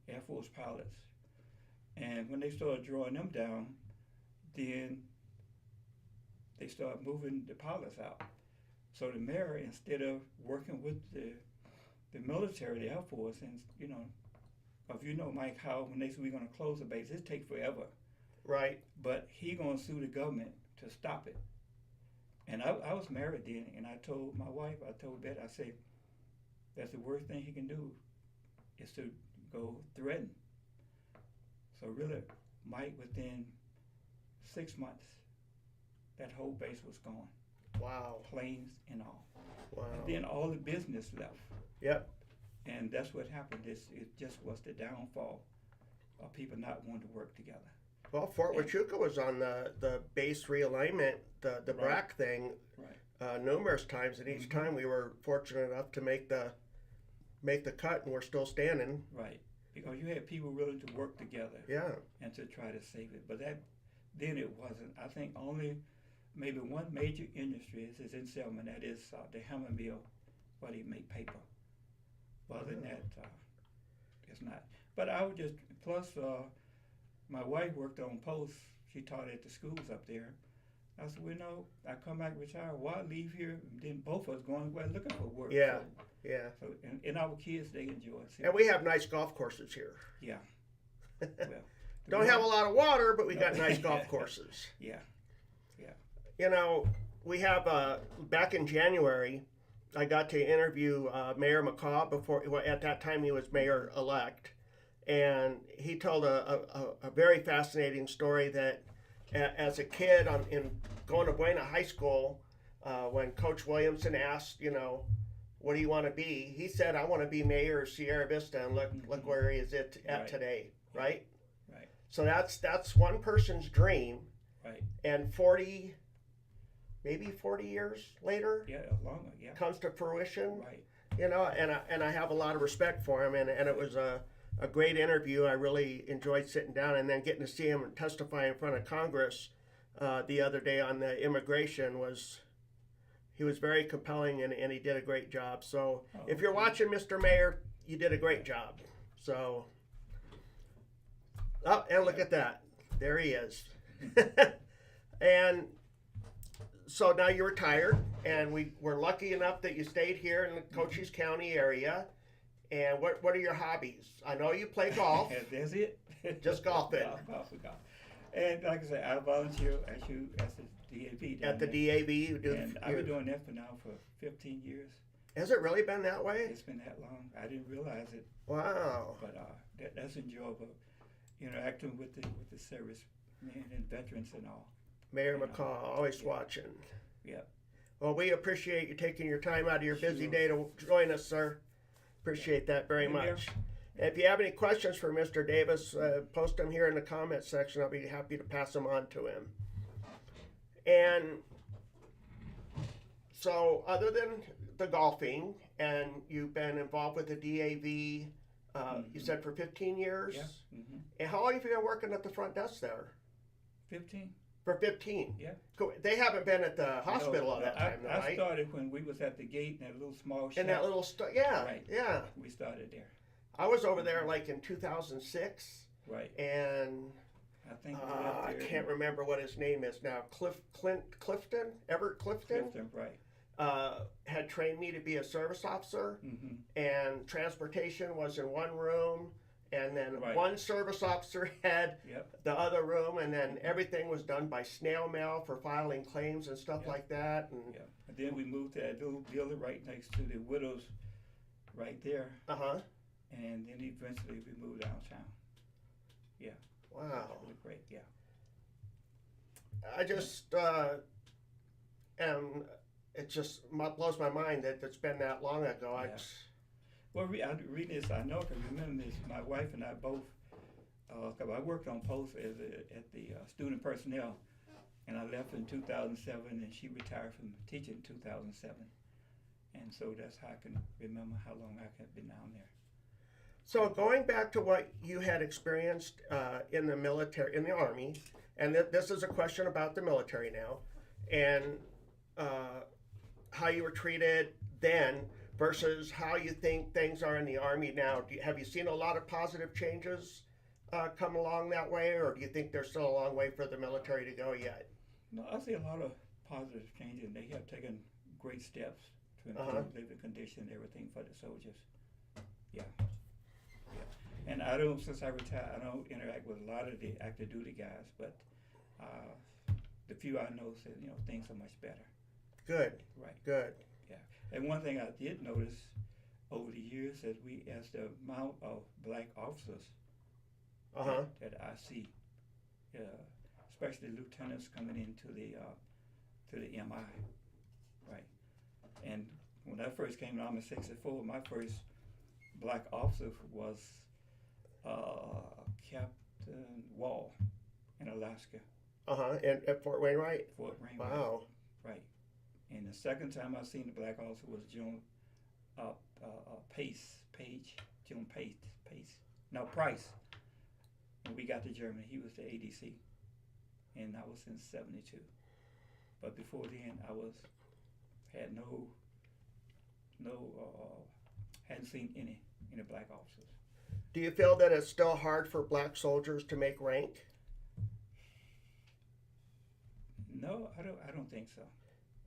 Air Force pilots. And when they started drawing them down, then they started moving the pilots out. So the mayor, instead of working with the military, the Air Force, and you know, Mike, how when they say we're going to close the base, it takes forever. Right. But he going to sue the government to stop it. And I was married then, and I told my wife, I told Beth, I said, that's the worst thing he can do, is to go threaten. So really, Mike, within 6 months, that whole base was gone. Wow. Planes and all. Wow. And then all the business left. Yep. And that's what happened. It just was the downfall of people not wanting to work together. Well, Fort Huachuca was on the base realignment, the BRAC thing, numerous times, and each time we were fortunate enough to make the make the cut, and we're still standing. Right. Because you had people willing to work together. Yeah. And to try to save it. But then it wasn't. I think only maybe one major industry is in Selma, that is the hammer mill, where they make paper. Other than that, it's not. But I would just, plus my wife worked on posts. She taught at the schools up there. I said, well, no, I come back retired. Why leave here? And then both of us going well looking for work. Yeah, so, yeah. So and our kids, they enjoy it. And we have nice golf courses here. Yeah. Well, don't have a lot of water, but we got nice golf courses. Yeah, yeah. You know, we have back in January, I got to interview Mayor McCaw before. Well, at that time, he was mayor-elect, and he told a very fascinating story that as a kid in going to Buena High School, when Coach Williamson asked, you know, what do you want to be? He said, I want to be mayor of Sierra Vista, and look where he is at Right. today, right? Right. So that's one person's dream, Right. and maybe 40 years later, Yeah, longer. Yeah. comes to fruition. Right. You know, and I have a lot of respect for him, and it was a great interview. I really enjoyed sitting down and then getting to see him testify in front of Congress the other day on the immigration he was very compelling, and he did a great job. So if you're watching, Mr. Mayor, you did a great job. So, oh, and look at that. There he is. And so now you're retired, and we're lucky enough that you stayed here in the Cochise County area. And what are your hobbies? I know you play golf. That's it. Just golfing. Golf. And like I said, I volunteer as the DAV down At the there. DAV, you do. And I've been doing that for 15 years. Has it really been that way? It's been that long. I didn't realize it. Wow. But that's enjoyable. Interacting with the service men and veterans and all. Mayor McCaw, always watching. Yeah. Well, we appreciate you taking your time out of your busy Sure. day to join us, sir. Appreciate that very Hey, Mayor. much. If you have any questions for Mr. Davis, post them here in the comment section. I'll be happy to pass them on to him. And so, other than the golfing, and you've been involved with the DAV, you said for 15 years? Yeah. Mm-hmm. And how long have you been working at the front desk there? 15. For 15? Yeah. Cool. They haven't been at the hospital all that time, I right? started when we was at the gate in that little small shop. In that little yeah, Right. yeah. We started there. I was over there like in 2006, Right. and I think we left I there. can't remember what his name is now. Everett Clifton, Right. had trained me to be a service officer, Mm-hmm. and transportation was in one room, and then Right. one service officer had Yep. the other room, and then everything was done by snail mail for filing claims and stuff Yep. like that. And Yeah. And then we moved to that little building right next to the widows, right there. And then eventually we moved downtown. Wow. That's really great. Yeah. I just and it just blows my mind that it's been that long ago. Yeah. Well, reading this, I know I can remember this. My wife and I both, cause I worked on post at the student personnel, and I left in 2007, and she retired from teaching in 2007, and so that's how I can remember how long I had been down there. So going back to what you had experienced in the military, in the Army, and this is a question about the military now, and how you were treated then versus how you think things are in the Army now. Have you seen a lot of positive changes come along that way, or do you think there's still a long way for the military to go yet? No, I see a lot of positive changes, and they have taken great steps to improve living conditions and everything for the soldiers. Yeah. And since I retired, I don't interact with a lot of the active duty guys, but the few I know said, things are much better. Good. Right. Good. Yeah. And one thing I did notice over the years as the amount of black officers that I see, especially lieutenants coming into the MI, right? And when I first came to Army 64, my first black officer was Captain Wall in Alaska. And at Fort Wainwright. Fort Wainwright. Wow. Right. And the second time I seen the black officer was Joan Pace, Price. When we got to Germany, he was the ADC, and I was in '72. But before then, had hadn't seen any black officers. Do you feel that it's still hard for black soldiers to make rank? No, I don't think so.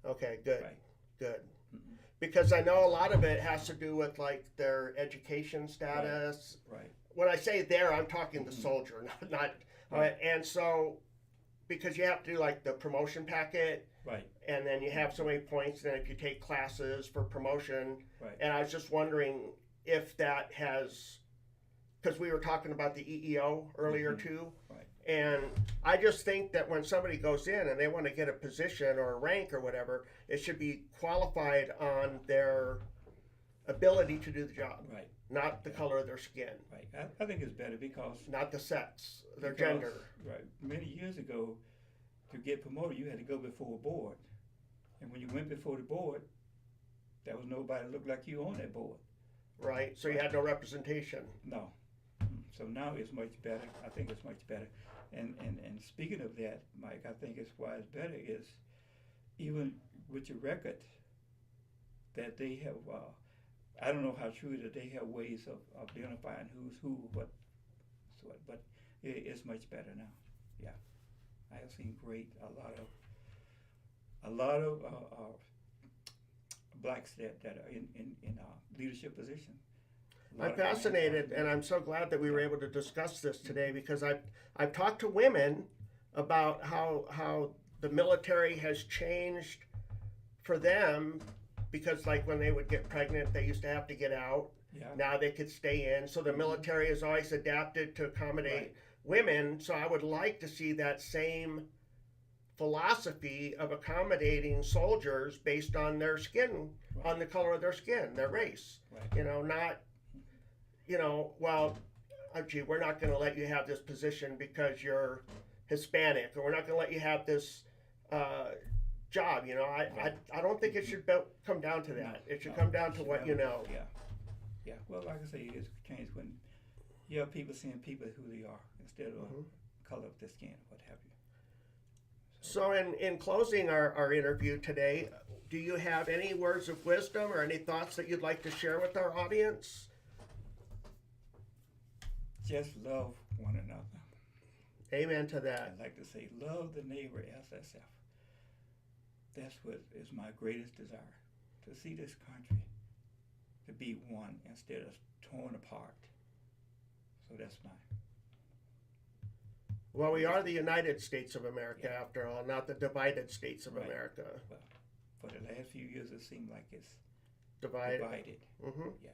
Okay, good, Right. good. Mm-mm. Because I know a lot of it has to do with like their education status. Right. When I say there, I'm talking the Mhm. soldier, not. Right. And so, because you have to do like the promotion packet, Right. and then you have so many points. And then if you take classes for promotion, Right. and I was just wondering if that has, because we were talking about the EEO earlier Mhm. too. Right. And I just think that when somebody goes in and they want to get a position or a rank or whatever, it should be qualified on their ability to do the job, Right. not the color of their skin, Right. I think it's better because not the sex, their because, gender. Right. Many years ago, to get promoted, you had to go before a board, and when you went before the board, there was nobody that looked like you on that board. Right? So you had no representation. No. So now it's much better. I think it's much better. And speaking of that, Mike, I think it's why it's better is even with your record that they have. I don't know how true it is. They have ways of identifying who's who, but it's much better now. Yeah, I have seen a lot of blacks that are in leadership positions. I'm fascinated, and I'm so glad that we were able to discuss this today because I've talked to women about how the military has changed for them because like when they would get pregnant, they used to have to get out. Yeah. Now they could stay in. So the military has always adapted to accommodate women. So I would like to see that same philosophy of accommodating soldiers based on their skin, on the color of their skin, their race. Right. You know, not, well, gee, we're not going to let you have this position because you're Hispanic, or we're not going to let you have this job. I don't think it should come down to that. It should come down to what you know. Yeah. Yeah. Well, like I say, it's changed when you have people seeing people who they are instead of color of their skin, what have you. So in closing our interview today, do you have any words of wisdom or any thoughts that you'd like to share with our audience? Just love one another. Amen to that. I'd like to say, love the neighbor as thyself. That's what is my greatest desire, to see this country to be one instead of torn apart. So that's mine. Well, we are the United States of America, after all, not the divided states of America. Well, for the last few years, it seemed like it's divided. Mm-hmm. Yeah.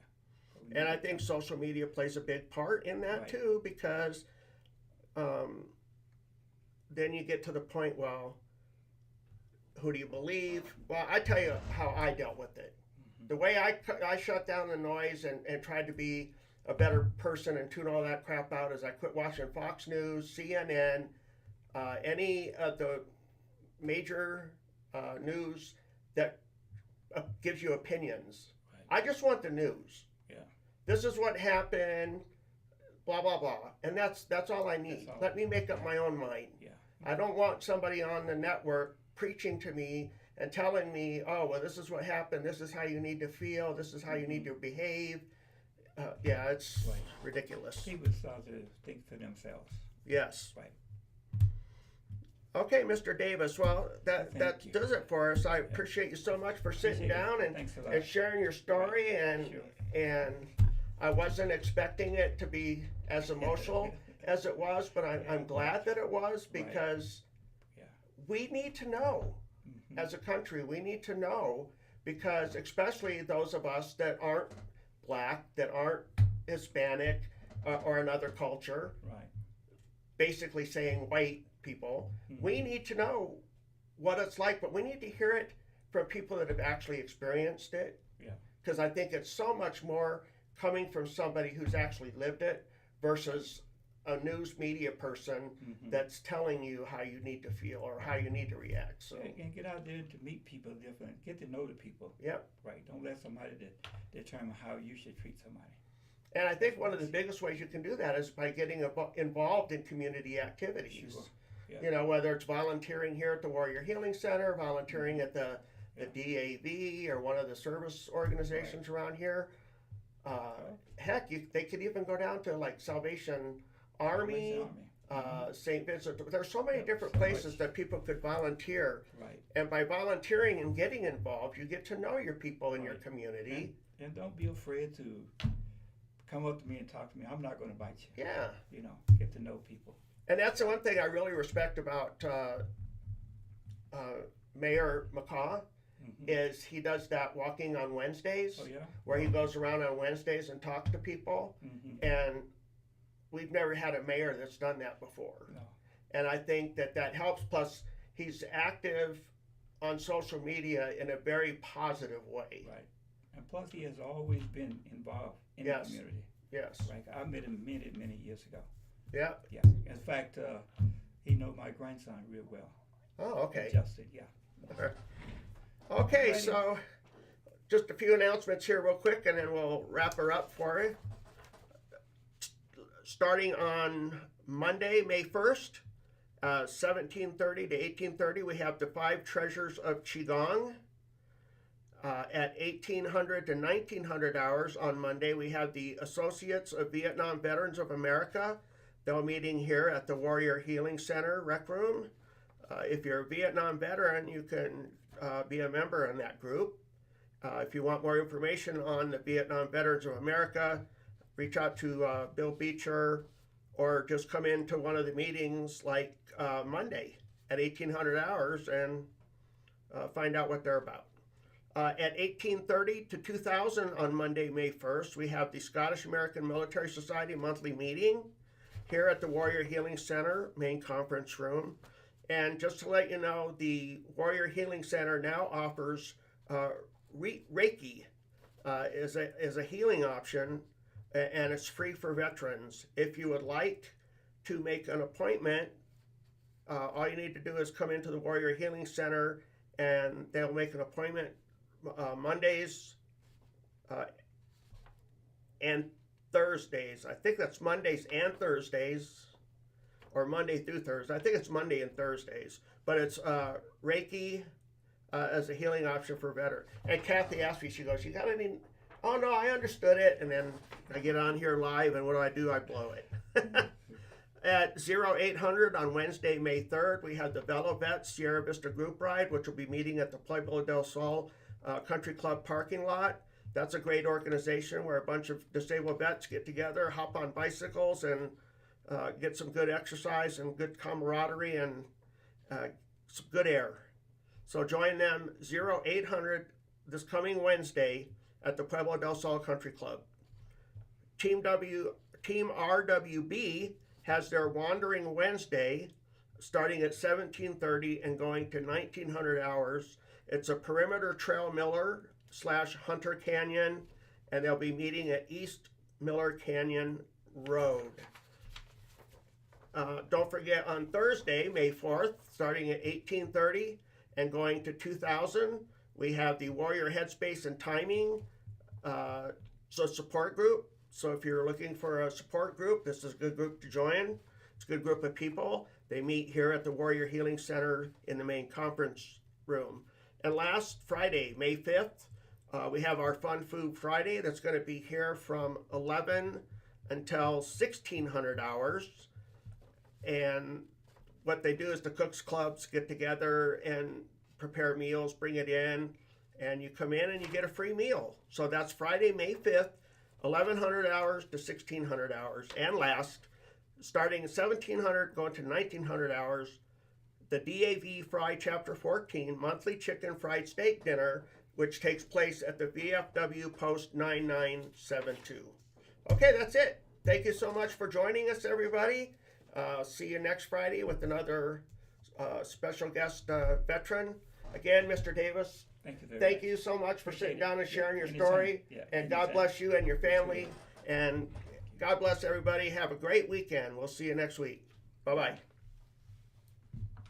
And I think social media plays a big part in that too, because then you get to the point, well, who do you believe? Well, I tell you how I dealt with it. The way I shut down the noise and tried to be a better person and tune all that crap out is I quit watching Fox News, CNN, any of the major news that gives you opinions. I just want the news. Yeah. This is what happened, blah, blah, blah. And that's all I need. Let me make up my own mind. Yeah. I don't want somebody on the network preaching to me and telling me, oh, well, this is what happened. This is how you need to feel. This is how you need to behave. It's ridiculous. People start to think for themselves. Yes. Right. Okay, Mr. Davis. Well, that does it for us. I appreciate you so much for sitting down and sharing your story. And I wasn't expecting it to be as emotional as it was, but I'm glad that it was because we need to know. As a country, we need to know, because especially those of us that aren't black, that aren't Hispanic or another culture, basically saying white people, we need to know what it's like, but we need to hear it from people that have actually experienced it. Because I think it's so much more coming from somebody who's actually lived it versus a news media person that's telling you how you need to feel or how you need to react. So and get out there to meet people different, get to know the people. Yep. Right. Don't let somebody determine how you should treat somebody. And I think one of the biggest ways you can do that is by getting involved in community activities. Sure. Yeah. You know, whether it's volunteering here at the Warrior Healing Center, volunteering at the DAV or one of the service organizations around here. Heck, they could even go down to like Salvation Army. St. Vincent. There's so many different places that people could volunteer. Right. And by volunteering and getting involved, you get to know your people in your community. And don't be afraid to come up to me and talk to me. I'm not going to bite you. Yeah. You know, get to know people. And that's the one thing I really respect about Mayor McCaw is he does that walking on Wednesdays, where he goes around on Wednesdays and talks to people. And we've never had a mayor that's done that before. No. And I think that helps. Plus, he's active on social media in a very positive way. Right. And plus, he has always been involved in the community. Yes. Like, I met him many, many years ago. Yeah. Yeah. In fact, he knows my grandson real well. Oh, okay. Justin, yeah. Okay, so just a few announcements here real quick, and then we'll wrap her up for you. Starting on Monday, May 1st, 1730 to 1830, we have the 5 Treasures of Qigong. At 1800 to 1900 hours on Monday, we have the Associates of Vietnam Veterans of America. They're meeting here at the Warrior Healing Center Rec Room. If you're a Vietnam veteran, you can be a member in that group. If you want more information on the Vietnam Veterans of America, reach out to Bill Beecher, or just come into one of the meetings like Monday at 1800 hours and find out what they're about. At 1830 to 2000 on Monday, May 1st, we have the Scottish American Military Society monthly meeting here at the Warrior Healing Center main conference room. And just to let you know, the Warrior Healing Center now offers Reiki as a healing option, and it's free for veterans. If you would like to make an appointment, all you need to do is come into the Warrior Healing Center, and they'll make an appointment Mondays and Thursdays. I think that's Mondays and Thursdays, or Monday through Thursday. I think it's Monday and Thursdays. But it's Reiki as a healing option for veterans. And Kathy asked me, she goes, "You got any?" Oh, no, I understood it. And then I get on here live, and what do? I blow it. At 0800 on Wednesday, May 3rd, we have the Velo Vets Sierra Vista Group Ride, which will be meeting at the Pueblo del Sol Country Club parking lot. That's a great organization where a bunch of disabled vets get together, hop on bicycles, and get some good exercise and good camaraderie and some good air. So join them 0800 this coming Wednesday at the Pueblo del Sol Country Club. Team RWB has their Wandering Wednesday starting at 1730 and going to 1900 hours. It's a perimeter trail Miller / Hunter Canyon, and they'll be meeting at East Miller Canyon Road. Don't forget, on Thursday, May 4th, starting at 1830 and going to 2000, we have the Warrior Headspace and Timing support group. So if you're looking for a support group, this is a good group to join. It's a good group of people. They meet here at the Warrior Healing Center in the main conference room. And last Friday, May 5th, we have our Fun Food Friday that's going to be here from 11 until 1600 hours. And what they do is the Cooks Clubs get together and prepare meals, bring it in, and you come in and you get a free meal. So that's Friday, May 5th, 1100 hours to 1600 hours. And last, starting 1700 going to 1900 hours, the DAV Fry Chapter 14 monthly chicken fried steak dinner, which takes place at the VFW Post 9972. Okay, that's it. Thank you so much for joining us, everybody. See you next Friday with another special guest veteran. Again, Mr. Davis, thank you so much for sitting down and sharing your story. And God bless you and your family. And God bless everybody. Have a great weekend. We'll see you next week. Bye-bye.